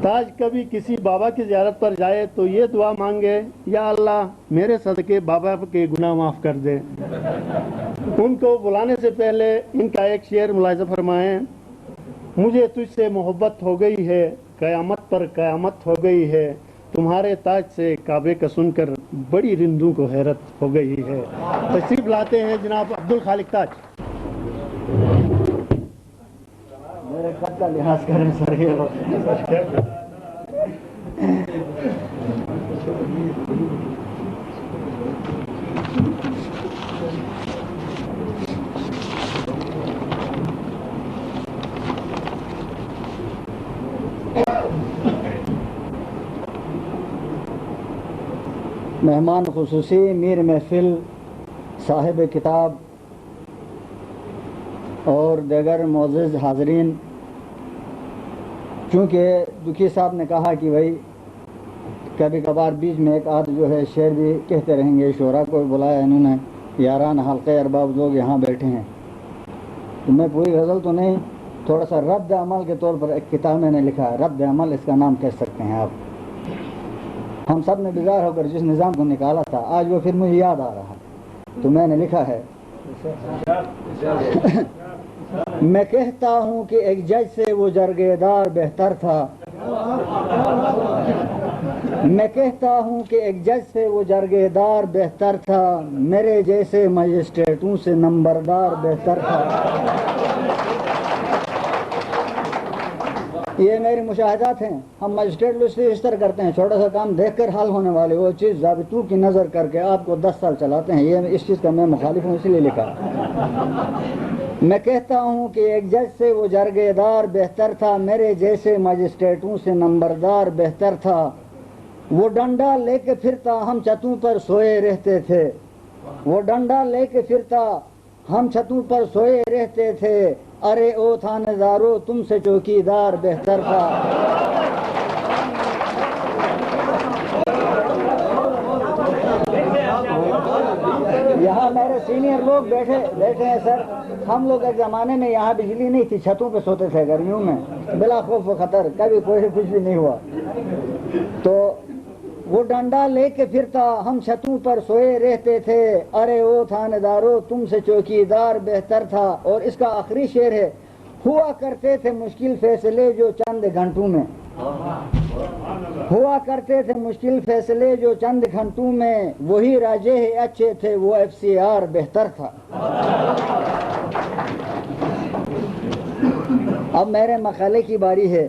تاج کبھی کسی بابا کی زیارت پر جائے تو یہ دعا مانگے، یا اللہ میرے صدقے بابا کے گناہ معاف کر دے۔ ان کو بلانے سے پہلے ان کا ایک شعر ملاحظہ فرمائیں۔ مجھے تجھ سے محبت ہو گئی ہے، قیامت پر قیامت ہو گئی ہے، تمہارے تاج سے کعبے کا سن کر بڑی رندوں کو حیرت ہو گئی ہے۔ تشریف لاتے ہیں جناب عبدالخالق تاج۔ میرے قد کا لحاظ کریں سر۔ مہمان خصوصی، میر محفل، صاحب کتاب اور دیگر معزز حاضرین، چونکہ دکھی صاحب نے کہا کہ بھائی کبھی کبھار بیچ میں ایک آدھ جو ہے شعر بھی کہتے رہیں گے، شعراء کو بلایا انہوں نے، یاران حلقہ ارباب لوگ یہاں بیٹھے ہیں، تو میں پوری غزل تو نہیں، تھوڑا سا رد عمل کے طور پر ایک کتاب میں نے لکھا ہے، رد عمل اس کا نام کہہ سکتے ہیں آپ۔ ہم سب نے بیزار ہو کر جس نظام کو نکالا تھا، آج وہ پھر مجھے یاد آ رہا ہے، تو میں نے لکھا ہے میں کہتا ہوں کہ ایک جج سے وہ جرگے دار بہتر تھا، میں کہتا ہوں کہ ایک جج سے وہ جرگے دار بہتر تھا، میرے جیسے مجسٹریٹوں سے نمبردار بہتر تھا۔ یہ میری مشاہدات ہیں۔ ہم مجسٹریٹ لوگ اس طرح کرتے ہیں، چھوٹا سا کام دیکھ کر حل ہونے والے وہ چیز ضابطوں کی نظر کر کے آپ کو 10 سال چلاتے ہیں۔ یہ اس چیز کا میں مخالف ہوں، اس لیے لکھا۔ میں کہتا ہوں کہ ایک جج سے وہ جرگے دار بہتر تھا، میرے جیسے مجسٹریٹوں سے نمبردار بہتر تھا، وہ ڈنڈا لے کے پھرتا ہم چھتوں پر سوئے رہتے تھے، وہ ڈنڈا لے کے پھرتا ہم چھتوں پر سوئے رہتے تھے، ارے او تھانے دارو تم سے چوکیدار بہتر تھا۔ یہاں میرے سینئر لوگ بیٹھے ہیں سر، ہم لوگ ایک زمانے میں یہاں بجلی نہیں تھی، چھتوں پہ سوتے تھے گرمیوں میں بلا خوف و خطر، کبھی کوئی کچھ بھی نہیں ہوا۔ تو وہ ڈنڈا لے کے پھرتا ہم چھتوں پر سوئے رہتے تھے، ارے او تھانے دارو تم سے چوکیدار بہتر تھا۔ اور اس کا آخری شعر ہے، ہوا کرتے تھے مشکل فیصلے جو چند گھنٹوں میں، ہوا کرتے تھے مشکل فیصلے جو چند گھنٹوں میں، وہی راجے اچھے تھے وہ FCR بہتر تھا۔ اب میرے مقالے کی باری ہے۔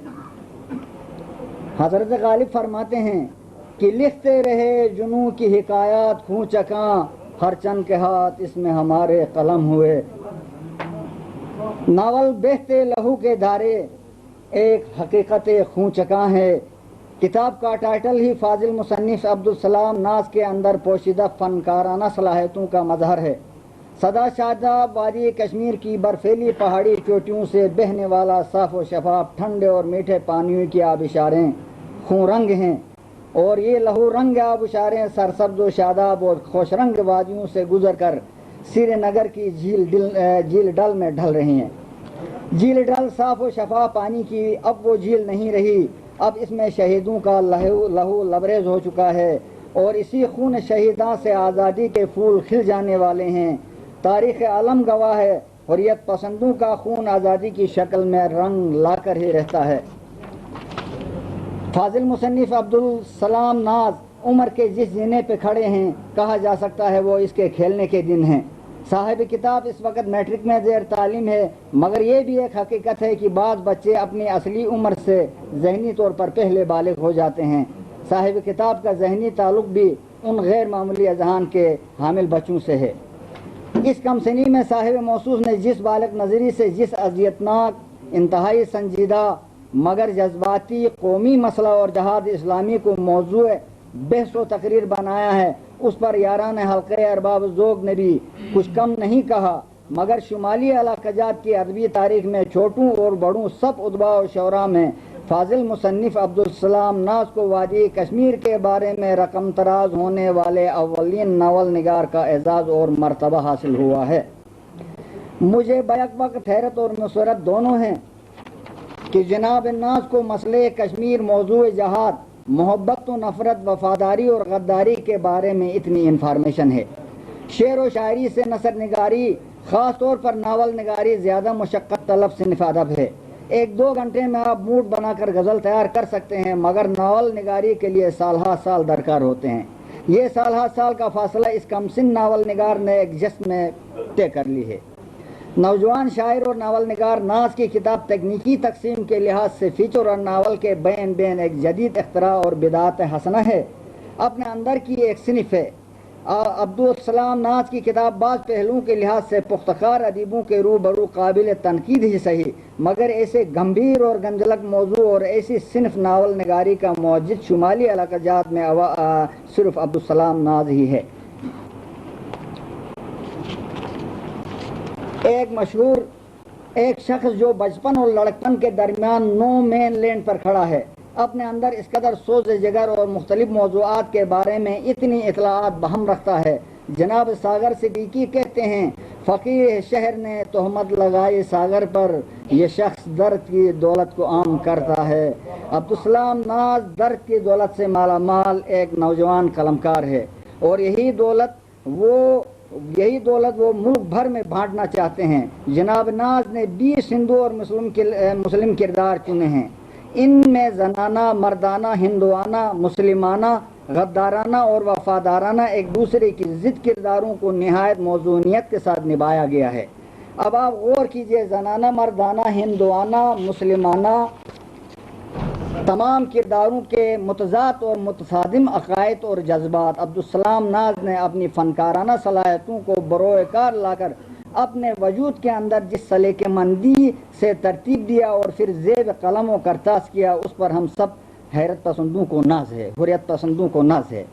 حضرت غالب فرماتے ہیں کہ لکھتے رہے جنوں کی حکایات خوں چکاں، ہر چند کے ہاتھ اس میں ہمارے قلم ہوئے۔ ناول بہتے لہو کے دھارے ایک حقیقت خوں چکاں ہے۔ کتاب کا ٹائٹل ہی فاضل مصنف عبدالسلام ناز کے اندر پوشیدہ فنکارانہ صلاحیتوں کا مظہر ہے۔ سدا شاداب وادی کشمیر کی برفیلی پہاڑی چوٹیوں سے بہنے والا صاف و شفاف ٹھنڈے اور میٹھے پانیوں کی آبشاریں خون رنگ ہیں، اور یہ لہو رنگ آبشاریں سرسبز و شاداب اور خوش رنگ وادیوں سے گزر کر سری نگر کی جھیل ڈل میں ڈھل رہی ہیں۔ جھیل ڈل صاف و شفاف پانی کی اب وہ جھیل نہیں رہی، اب اس میں شہیدوں کا لہو لبریز ہو چکا ہے، اور اسی خون شہیداں سے آزادی کے پھول کھل جانے والے ہیں۔ تاریخ عالم گواہ ہے، حریت پسندوں کا خون آزادی کی شکل میں رنگ لا کر ہی رہتا ہے۔ فاضل مصنف عبدالسلام ناز عمر کے جس زینے پہ کھڑے ہیں، کہا جا سکتا ہے وہ اس کے کھیلنے کے دن ہیں۔ صاحب کتاب اس وقت میٹرک میں زیر تعلیم ہے، مگر یہ بھی ایک حقیقت ہے کہ بعض بچے اپنی اصلی عمر سے ذہنی طور پر پہلے بالغ ہو جاتے ہیں۔ صاحب کتاب کا ذہنی تعلق بھی ان غیر معمولی اذہان کے حامل بچوں سے ہے۔ اس کم سنی میں صاحب موصوف نے جس بالغ نظری سے جس اذیتناک، انتہائی سنجیدہ مگر جذباتی قومی مسئلہ اور جہاد اسلامی کو موضوع بحث و تقریر بنایا ہے، اس پر یاران حلقے ارباب ذوق نے بھی کچھ کم نہیں کہا، مگر شمالی علاقہ جات کی ادبی تاریخ میں چھوٹوں اور بڑوں سب ادبا و شعراء میں فاضل مصنف عبدالسلام ناز کو وادی کشمیر کے بارے میں رقم تراز ہونے والے اولین ناول نگار کا اعزاز اور مرتبہ حاصل ہوا ہے۔ مجھے بیک وقت حیرت اور مسرت دونوں ہیں کہ جناب ناز کو مسئلہ کشمیر، موضوع جہاد، محبت و نفرت، وفاداری اور غداری کے بارے میں اتنی انفارمیشن ہے۔ شعر و شاعری سے نثر نگاری، خاص طور پر ناول نگاری زیادہ مشقت طلب صنف ادب ہے۔ 1-2 گھنٹے میں آپ موڈ بنا کر غزل تیار کر سکتے ہیں، مگر ناول نگاری کے لیے سالہ سال درکار ہوتے ہیں۔ یہ سالہ سال کا فاصلہ اس کم سن ناول نگار نے ایک جسم میں طے کر لی ہے۔ نوجوان شاعر اور ناول نگار ناز کی کتاب تکنیکی تقسیم کے لحاظ سے فیچر اور ناول کے بین ایک جدید اختراع اور بدعت حسنہ ہے، اپنے اندر کی ایک صنف ہے۔ عبدالسلام ناز کی کتاب بعض پہلوؤں کے لحاظ سے پختکار ادیبوں کے روبرو قابل تنقید ہی صحیح، مگر ایسے گمبھیر اور گنجلک موضوع اور ایسی صنف ناول نگاری کا معجز شمالی علاقہ جات میں صرف عبدالسلام ناز ہی ہے۔ ایک شخص جو بچپن اور لڑکپن کے درمیان نو مین لینڈ پر کھڑا ہے، اپنے اندر اس قدر سوز جگر اور مختلف موضوعات کے بارے میں اتنی اطلاعات بہم رکھتا ہے۔ جناب ساگر صدیقی کہتے ہیں، فقیر شہر نے تہمت لگائی ساگر پر، یہ شخص درد کی دولت کو عام کرتا ہے۔ عبدالسلام ناز درد کی دولت سے مالا مال ایک نوجوان قلمکار ہے، اور یہی دولت وہ ملک بھر میں بانٹنا چاہتے ہیں۔ جناب ناز نے 20 ہندو اور مسلم کردار چنے ہیں، ان میں زنانہ، مردانہ، ہندوانہ، مسلمانہ، غدارانہ اور وفادارانہ ایک دوسرے کی ضد کرداروں کو نہایت موزونیت کے ساتھ نبھایا گیا ہے۔ اب آپ غور کیجئے، زنانہ، مردانہ، ہندوانہ، مسلمانہ، تمام کرداروں کے متضاد اور متصادم عقائد اور جذبات عبدالسلام ناز نے اپنی فنکارانہ صلاحیتوں کو بروئے کار لا کر اپنے وجود کے اندر جس سلیقہ مندی سے ترتیب دیا اور پھر زیب قلم و کرتاس کیا، اس پر ہم سب حیرت پسندوں کو ناز ہے، حریت پسندوں کو ناز ہے۔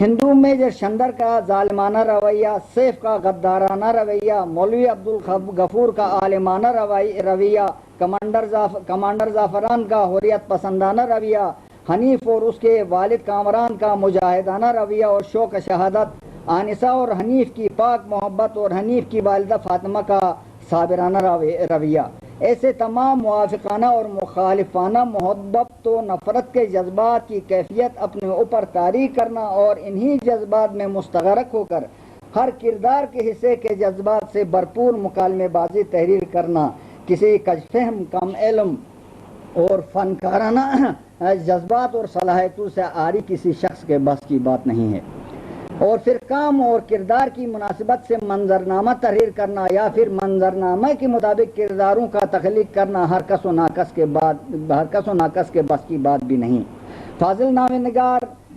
ہندو میجر شندر کا ظالمانہ رویہ، سیف کا غدارانہ رویہ، مولوی عبدالغفور کا عالمانہ رویہ، کمانڈر زعفران کا حریت پسندانہ رویہ، حنیف اور اس کے والد کامران کا مجاہدانہ رویہ اور شوق شہادت، آنسہ اور حنیف کی پاک محبت اور حنیف کی والدہ فاطمہ کا صابرانہ رویہ، ایسے تمام موافقانہ اور مخالفانہ محبت و نفرت کے جذبات کی کیفیت اپنے اوپر طاری کرنا اور انہی جذبات میں مستغرق ہو کر ہر کردار کے حصے کے جذبات سے بھرپور مکالمے بازی تحریر کرنا کسی کجفہم، کم علم اور فنکارانہ جذبات اور صلاحیتوں سے عاری کسی شخص کے بس کی بات نہیں ہے۔ اور پھر کام اور کردار کی مناسبت سے منظرنامہ تحریر کرنا یا پھر منظرنامہ کے مطابق کرداروں کا تخلیق کرنا ہر کس و ناقص کے بس کی بات بھی نہیں۔ فاضل نامہ نگار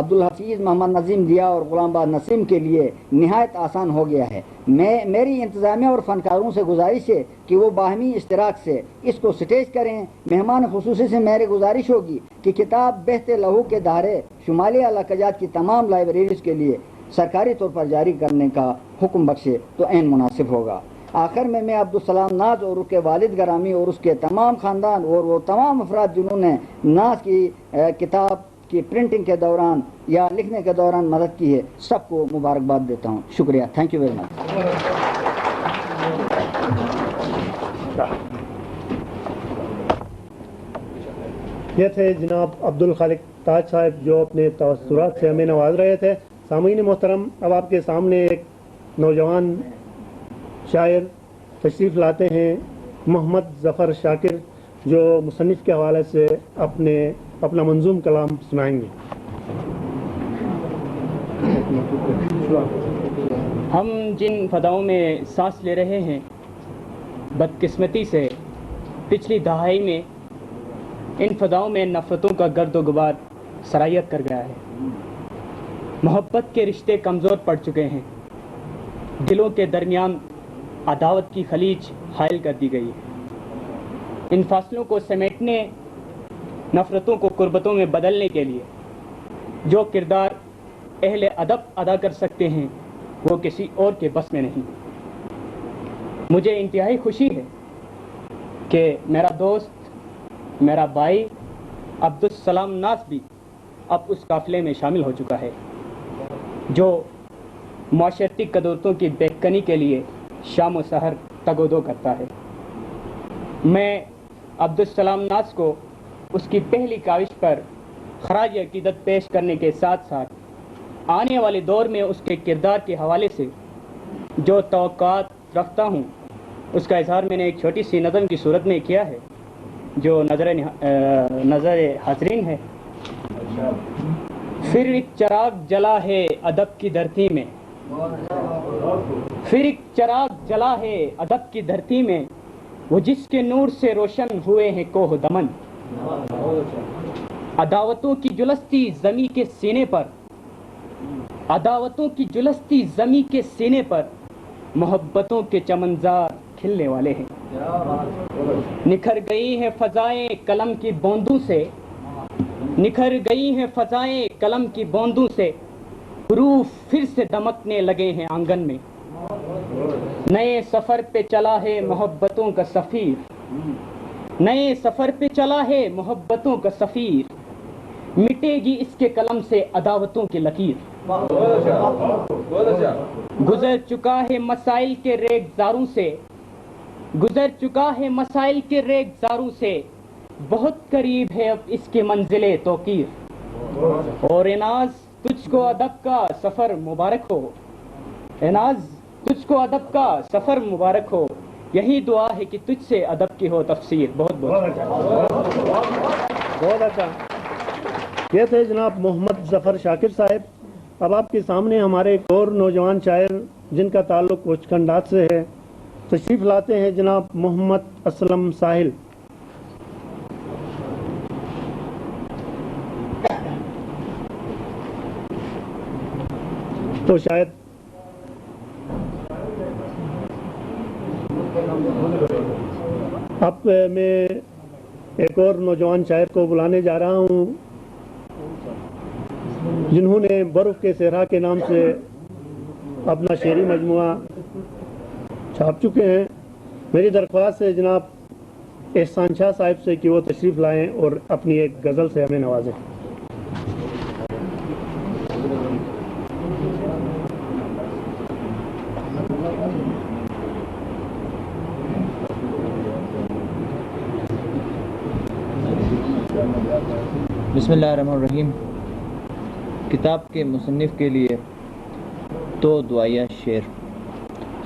عبدالحفیظ محمد نظیم ضیاء اور غلام آباد نسیم کے لیے نہایت آسان ہو گیا ہے۔ میری انتظامیہ اور فنکاروں سے گزارش ہے کہ وہ باہمی اشتراک سے اس کو سٹیج کریں۔ مہمان خصوصی سے میری گزارش ہوگی کہ کتاب بہتے لہو کے دھارے شمالی علاقات کی تمام لائبریریز کے لیے سرکاری طور پر جاری کرنے کا حکم بخشے تو عین مناسب ہوگا۔ آخر میں عبدالسلام ناز اور اس کے والد گرامی اور اس کے تمام خاندان اور وہ تمام افراد جنہوں نے ناز کی کتاب کی پرنٹنگ کے دوران یا لکھنے کے دوران مدد کی ہے، سب کو مبارکباد دیتا ہوں۔ شکریہ، تھینک یو ویری مچ۔ یہ تھے جناب عبدالخالق تاج صاحب جو اپنے تاثرات سے ہمیں نواز رہے تھے۔ سامعین محترم، اب آپ کے سامنے ایک نوجوان شاعر تشریف لاتے ہیں، محمد ظفر شاکر، جو مصنف کے حوالے سے اپنا منظوم کلام سنائیں گے۔ ہم جن فضاؤں میں سانس لے رہے ہیں، بدقسمتی سے پچھلی دہائی میں ان فضاؤں میں نفرتوں کا گرد و غبار سرایت کر گیا ہے۔ محبت کے رشتے کمزور پڑ چکے ہیں، دلوں کے درمیان عداوت کی خلیج حائل کر دی گئی ہے۔ ان فاصلوں کو سمیٹنے، نفرتوں کو قربتوں میں بدلنے کے لیے جو کردار اہل ادب ادا کر سکتے ہیں وہ کسی اور کے بس میں نہیں۔ مجھے انتہائی خوشی ہے کہ میرا دوست، میرا بھائی عبدالسلام ناز بھی اب اس قافلے میں شامل ہو چکا ہے جو معاشرتی قدرتوں کی بہتری کے لیے شام و سحر تگ و دو کرتا ہے۔ میں عبدالسلام ناز کو اس کی پہلی کاوش پر خراج عقیدت پیش کرنے کے ساتھ ساتھ آنے والے دور میں اس کے کردار کے حوالے سے جو توقعات رکھتا ہوں اس کا اظہار میں نے ایک چھوٹی سی نظم کی صورت میں کیا ہے جو نظر حاضرین ہے۔ پھر ایک چراغ جلا ہے ادب کی دھرتی میں، پھر ایک چراغ جلا ہے ادب کی دھرتی میں، وہ جس کے نور سے روشن ہوئے ہیں کوہ دمن۔ عداوتوں کی جلستی زمیں کے سینے پر، عداوتوں کی جلستی زمیں کے سینے پر محبتوں کے چمنزار کھلنے والے ہیں۔ نکھر گئی ہیں فضائیں قلم کی بوندوں سے، نکھر گئی ہیں فضائیں قلم کی بوندوں سے، حروف پھر سے دمکنے لگے ہیں آنگن میں۔ نئے سفر پہ چلا ہے محبتوں کا سفیر، نئے سفر پہ چلا ہے محبتوں کا سفیر، مٹے گی اس کے قلم سے عداوتوں کی لکیر۔ گزر چکا ہے مسائل کے ریگزاروں سے، گزر چکا ہے مسائل کے ریگزاروں سے، بہت قریب ہے اب اس کی منزل توقیر۔ اور اناز تجھ کو ادب کا سفر مبارک ہو، اناز تجھ کو ادب کا سفر مبارک ہو، یہی دعا ہے کہ تجھ سے ادب کی ہو تفسیر۔ بہت بہت اچھا۔ یہ تھے جناب محمد ظفر شاکر صاحب۔ اب آپ کے سامنے ہمارے ایک اور نوجوان شاعر جن کا تعلق کوچکنڈات سے ہے تشریف لاتے ہیں، جناب محمد اسلم ساحل۔ تو شاید اب میں ایک اور نوجوان شاعر کو بلانے جا رہا ہوں جنہوں نے برف کے صحرا کے نام سے اپنا شعری مجموعہ چھاپ چکے ہیں۔ میری درخواست ہے جناب احسان شاہ صاحب سے کہ وہ تشریف لائیں اور اپنی ایک غزل سے ہمیں نوازیں۔ بسم اللہ الرحمن الرحیم۔ کتاب کے مصنف کے لیے تو دعائیہ شعر۔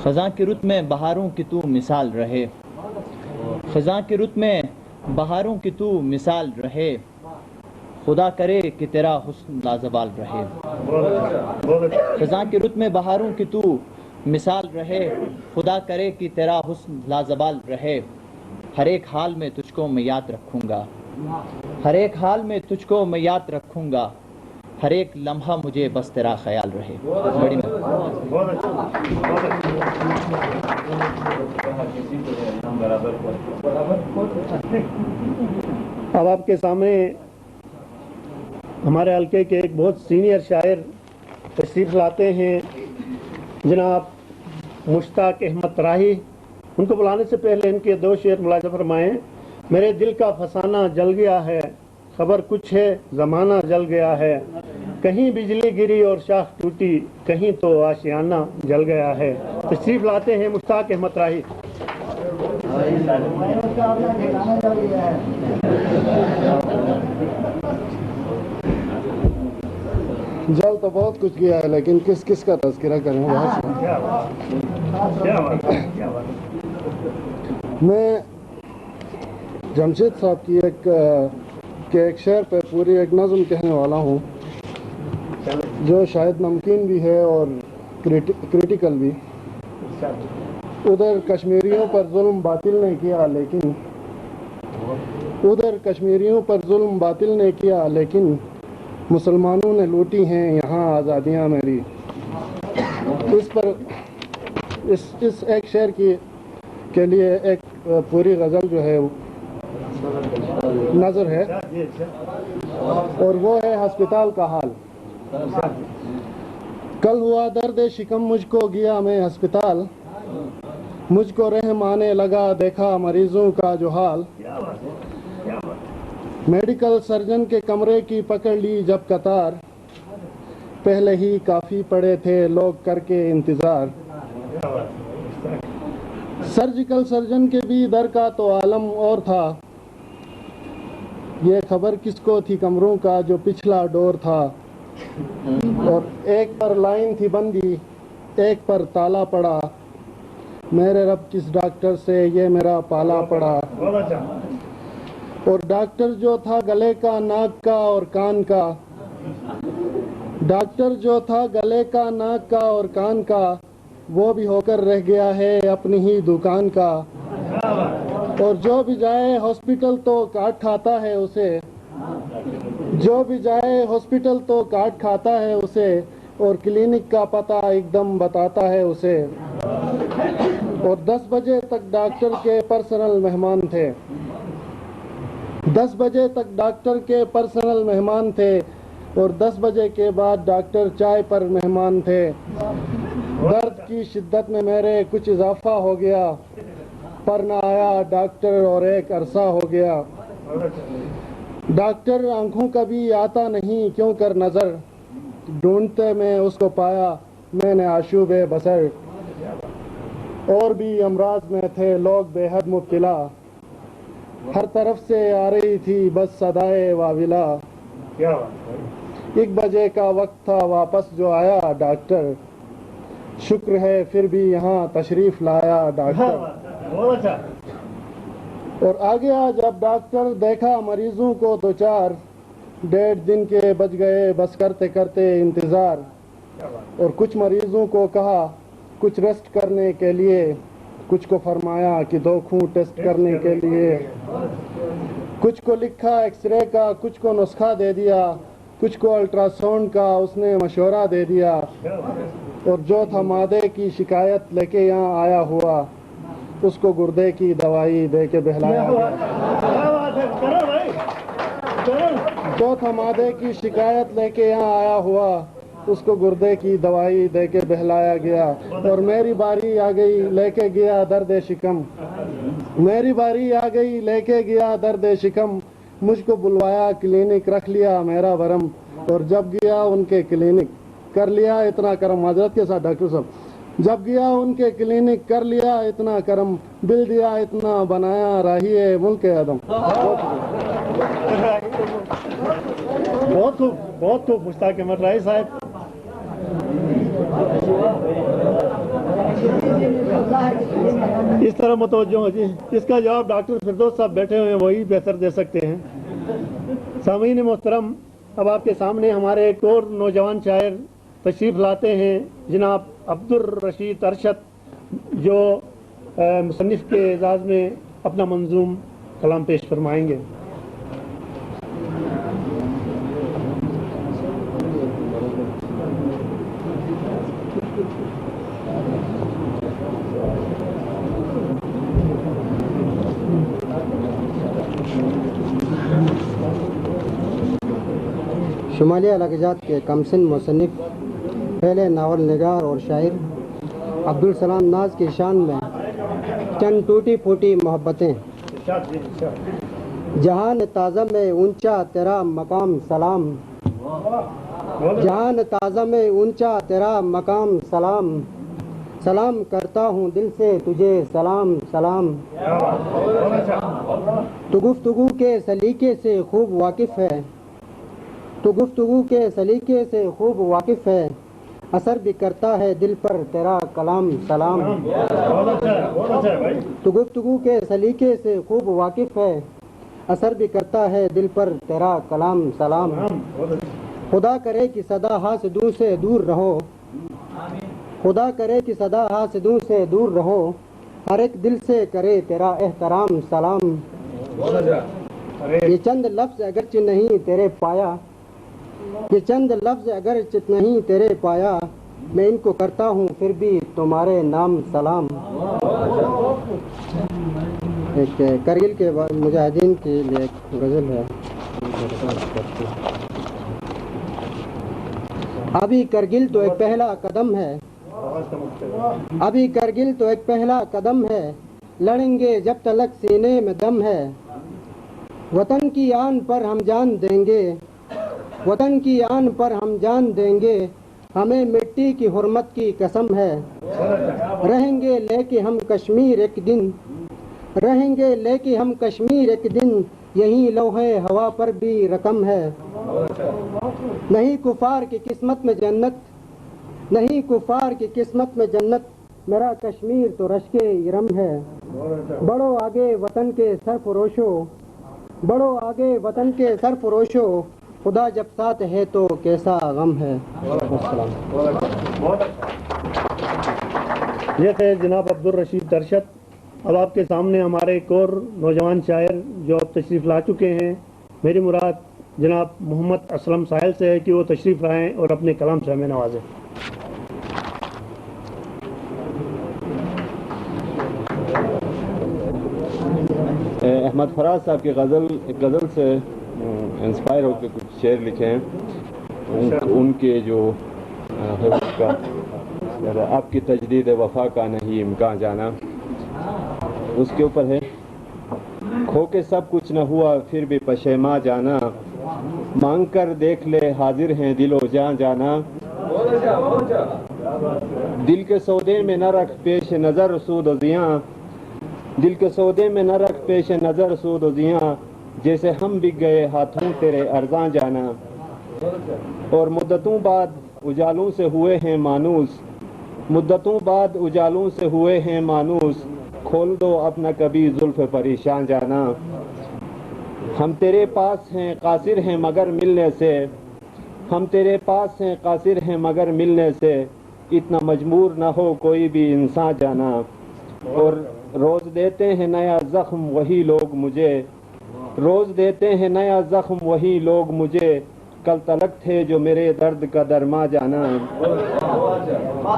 خزاں کی رت میں بہاروں کی تو مثال رہے، خزاں کی رت میں بہاروں کی تو مثال رہے، خدا کرے کہ تیرا حسن لازوال رہے۔ خزاں کی رت میں بہاروں کی تو مثال رہے، خدا کرے کہ تیرا حسن لازوال رہے، ہر ایک حال میں تجھ کو میں یاد رکھوں گا، ہر ایک حال میں تجھ کو میں یاد رکھوں گا، ہر ایک لمحہ مجھے بس تیرا خیال رہے. بڑی بہت اچھا، بہت اچھا. اب آپ کے سامنے ہمارے حلقے کے ایک بہت سینئر شاعر تشریف لاتے ہیں، جناب مشتاق احمد راہی. ان کو بلانے سے پہلے ان کے 2 شعر ملاحظہ فرمائیں. میرے دل کا فسانہ جل گیا ہے، خبر کچھ ہے زمانہ جل گیا ہے، کہیں بجلی گری اور شاخ ٹوٹی، کہیں تو آشیانہ جل گیا ہے. تشریف لاتے ہیں مشتاق احمد راہی. جل تو بہت کچھ کیا ہے، لیکن کس کس کا تذکرہ کریں. میں جمشید صاحب کی ایک شعر پہ پوری ایک نظم کہنے والا ہوں، جو شاید نمکین بھی ہے اور کریٹیکل بھی. ادھر کشمیریوں پر ظلم باطل نے کیا، لیکن مسلمانوں نے لوٹی ہیں یہاں آزادیاں میری. اس ایک شعر کے لیے ایک پوری غزل جو ہے نظر ہے، اور وہ ہے ہسپتال کا حال. کل ہوا درد شکم مجھ کو، گیا میں ہسپتال، مجھ کو رحم آنے لگا دیکھا مریضوں کا جو حال. میڈیکل سرجن کے کمرے کی پکڑ لی جب قطار، پہلے ہی کافی پڑے تھے لوگ کر کے انتظار. سرجیکل سرجن کے بھی در کا تو عالم اور تھا، یہ خبر کس کو تھی کمروں کا جو پچھلا ڈور تھا. اور ایک پر لائن تھی بندی، ایک پر تالا پڑا، میرے رب کس ڈاکٹر سے یہ میرا پالا پڑا. اور ڈاکٹر جو تھا گلے کا ناک کا اور کان کا، ڈاکٹر جو تھا گلے کا ناک کا اور کان کا، وہ بھی ہو کر رہ گیا ہے اپنی ہی دکان کا. اور جو بھی جائے ہاسپٹل تو کاٹ کھاتا ہے اسے، جو بھی جائے ہاسپٹل تو کاٹ کھاتا ہے اسے، اور کلینک کا پتہ ایک دم بتاتا ہے اسے. اور 10 بجے تک ڈاکٹر کے پرسنل مہمان تھے، 10 بجے تک ڈاکٹر کے پرسنل مہمان تھے، اور 10 بجے کے بعد ڈاکٹر چائے پر مہمان تھے. درد کی شدت میں میرے کچھ اضافہ ہو گیا، پر نہ آیا ڈاکٹر اور ایک عرصہ ہو گیا. ڈاکٹر آنکھوں کا بھی آتا نہیں کیوں کر نظر، ڈھونڈتے میں اس کو پایا میں نے آشوب بصر. اور بھی امراض میں تھے لوگ بے حد مبتلا، ہر طرف سے آ رہی تھی بس صدائے واویلا. 1 بجے کا وقت تھا واپس جو آیا ڈاکٹر، شکر ہے پھر بھی یہاں تشریف لایا ڈاکٹر. اور آگے جب ڈاکٹر دیکھا مریضوں کو 2-4، 1.5 دن کے بچ گئے بس کرتے کرتے انتظار. اور کچھ مریضوں کو کہا کچھ ریسٹ کرنے کے لیے، کچھ کو فرمایا کہ 2 خون ٹیسٹ کرنے کے لیے، کچھ کو لکھا ایکس رے کا، کچھ کو نسخہ دے دیا، کچھ کو الٹرا ساؤنڈ کا اس نے مشورہ دے دیا. اور جو تھا معدے کی شکایت لے کے یہاں آیا ہوا، اس کو گردے کی دوائی دے کے بہلایا گیا. جو تھا معدے کی شکایت لے کے یہاں آیا ہوا، اس کو گردے کی دوائی دے کے بہلایا گیا. اور میری باری آ گئی لے کے گیا درد شکم، میری باری آ گئی لے کے گیا درد شکم، مجھ کو بلوایا کلینک رکھ لیا میرا ورم. اور جب گیا ان کے کلینک کر لیا اتنا کرم، معذرت کے ساتھ ڈاکٹر صاحب، جب گیا ان کے کلینک کر لیا اتنا کرم، بل دیا اتنا بنایا راہی ملک عدم. بہت خوب، بہت خوب مشتاق احمد راہی صاحب. اس طرح متوجہ ہو جی، اس کا جواب ڈاکٹر فردوس صاحب بیٹھے ہوئے ہیں وہی بہتر دے سکتے ہیں. سامعین محترم، اب آپ کے سامنے ہمارے ایک اور نوجوان شاعر تشریف لاتے ہیں، جناب عبدالرشید ارشد، جو مصنف کے اعزاز میں اپنا منظوم کلام پیش فرمائیں گے. شمالی علاقات کے کمسن مصنف پہلے ناول نگار اور شاعر عبدالسلام ناز کی شان میں چند ٹوٹی پھوٹی محبتیں۔ جہان تازہ میں اونچا تیرا مقام سلام، جہان تازہ میں اونچا تیرا مقام سلام، سلام کرتا ہوں دل سے تجھے سلام سلام۔ تو گفتگو کے سلیقے سے خوب واقف ہے، تو گفتگو کے سلیقے سے خوب واقف ہے، اثر بھی کرتا ہے دل پر تیرا کلام سلام۔ تو گفتگو کے سلیقے سے خوب واقف ہے، اثر بھی کرتا ہے دل پر تیرا کلام سلام۔ خدا کرے کہ صدا حاسدوں سے دور رہو، خدا کرے کہ صدا حاسدوں سے دور رہو، ہر ایک دل سے کرے تیرا احترام سلام۔ یہ چند لفظ اگرچہ نہیں تیرے پایا، یہ چند لفظ اگرچہ نہیں تیرے پایا، میں ان کو کرتا ہوں پھر بھی تمہارے نام سلام۔ ایک کرگل کے مجاہدین کے لیے ایک غزل ہے۔ ابھی کرگل تو ایک پہلا قدم ہے، ابھی کرگل تو ایک پہلا قدم ہے، لڑیں گے جب تلک سینے میں دم ہے، وطن کی آن پر ہم جان دیں گے، وطن کی آن پر ہم جان دیں گے، ہمیں مٹی کی حرمت کی قسم ہے، رہیں گے لے کے ہم کشمیر ایک دن، رہیں گے لے کے ہم کشمیر ایک دن، یہی لوہے ہوا پر بھی رقم ہے، نہیں کفار کی قسمت میں جنت، نہیں کفار کی قسمت میں جنت، میرا کشمیر تو رشک ارم ہے، بڑھو آگے وطن کے سرفروشو، بڑھو آگے وطن کے سرفروشو، خدا جب ساتھ ہے تو کیسا غم ہے۔ یہ تھے جناب عبدالرشید درشت۔ اب آپ کے سامنے ہمارے ایک اور نوجوان شاعر جو اب تشریف لا چکے ہیں، میری مراد جناب محمد اسلم ساحل سے ہے کہ وہ تشریف لائیں اور اپنے کلام سے ہمیں نوازیں۔ احمد فراز صاحب کی غزل سے انسپائر ہو کے کچھ شعر لکھے ہیں، ان کے جو آپ کی تجدید وفا کا نہیں امکان جانا، اس کے اوپر ہے۔ کھو کے سب کچھ نہ ہوا پھر بھی پشیماں جانا، مانگ کر دیکھ لے حاضر ہیں دل و جان جانا، دل کے سودے میں نہ رکھ پیش نظر سود و زیاں، دل کے سودے میں نہ رکھ پیش نظر سود و زیاں، جیسے ہم بک گئے ہاتھوں تیرے ارزاں جانا، اور مدتوں بعد اجالوں سے ہوئے ہیں مانوس، مدتوں بعد اجالوں سے ہوئے ہیں مانوس، کھول دو اپنا کبھی زلف پریشان جانا، ہم تیرے پاس ہیں قاصر ہیں مگر ملنے سے، ہم تیرے پاس ہیں قاصر ہیں مگر ملنے سے، اتنا مجبور نہ ہو کوئی بھی انسان جانا، اور روز دیتے ہیں نیا زخم وہی لوگ مجھے، روز دیتے ہیں نیا زخم وہی لوگ مجھے، کل تلک تھے جو میرے درد کا درما جانا،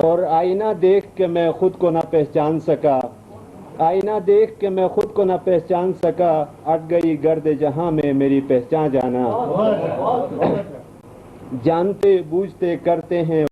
اور آئینہ دیکھ کے میں خود کو نہ پہچان سکا، آئینہ دیکھ کے میں خود کو نہ پہچان سکا، اٹ گئی گرد جہاں میں میری پہچان جانا، جانتے بوجھتے کرتے ہیں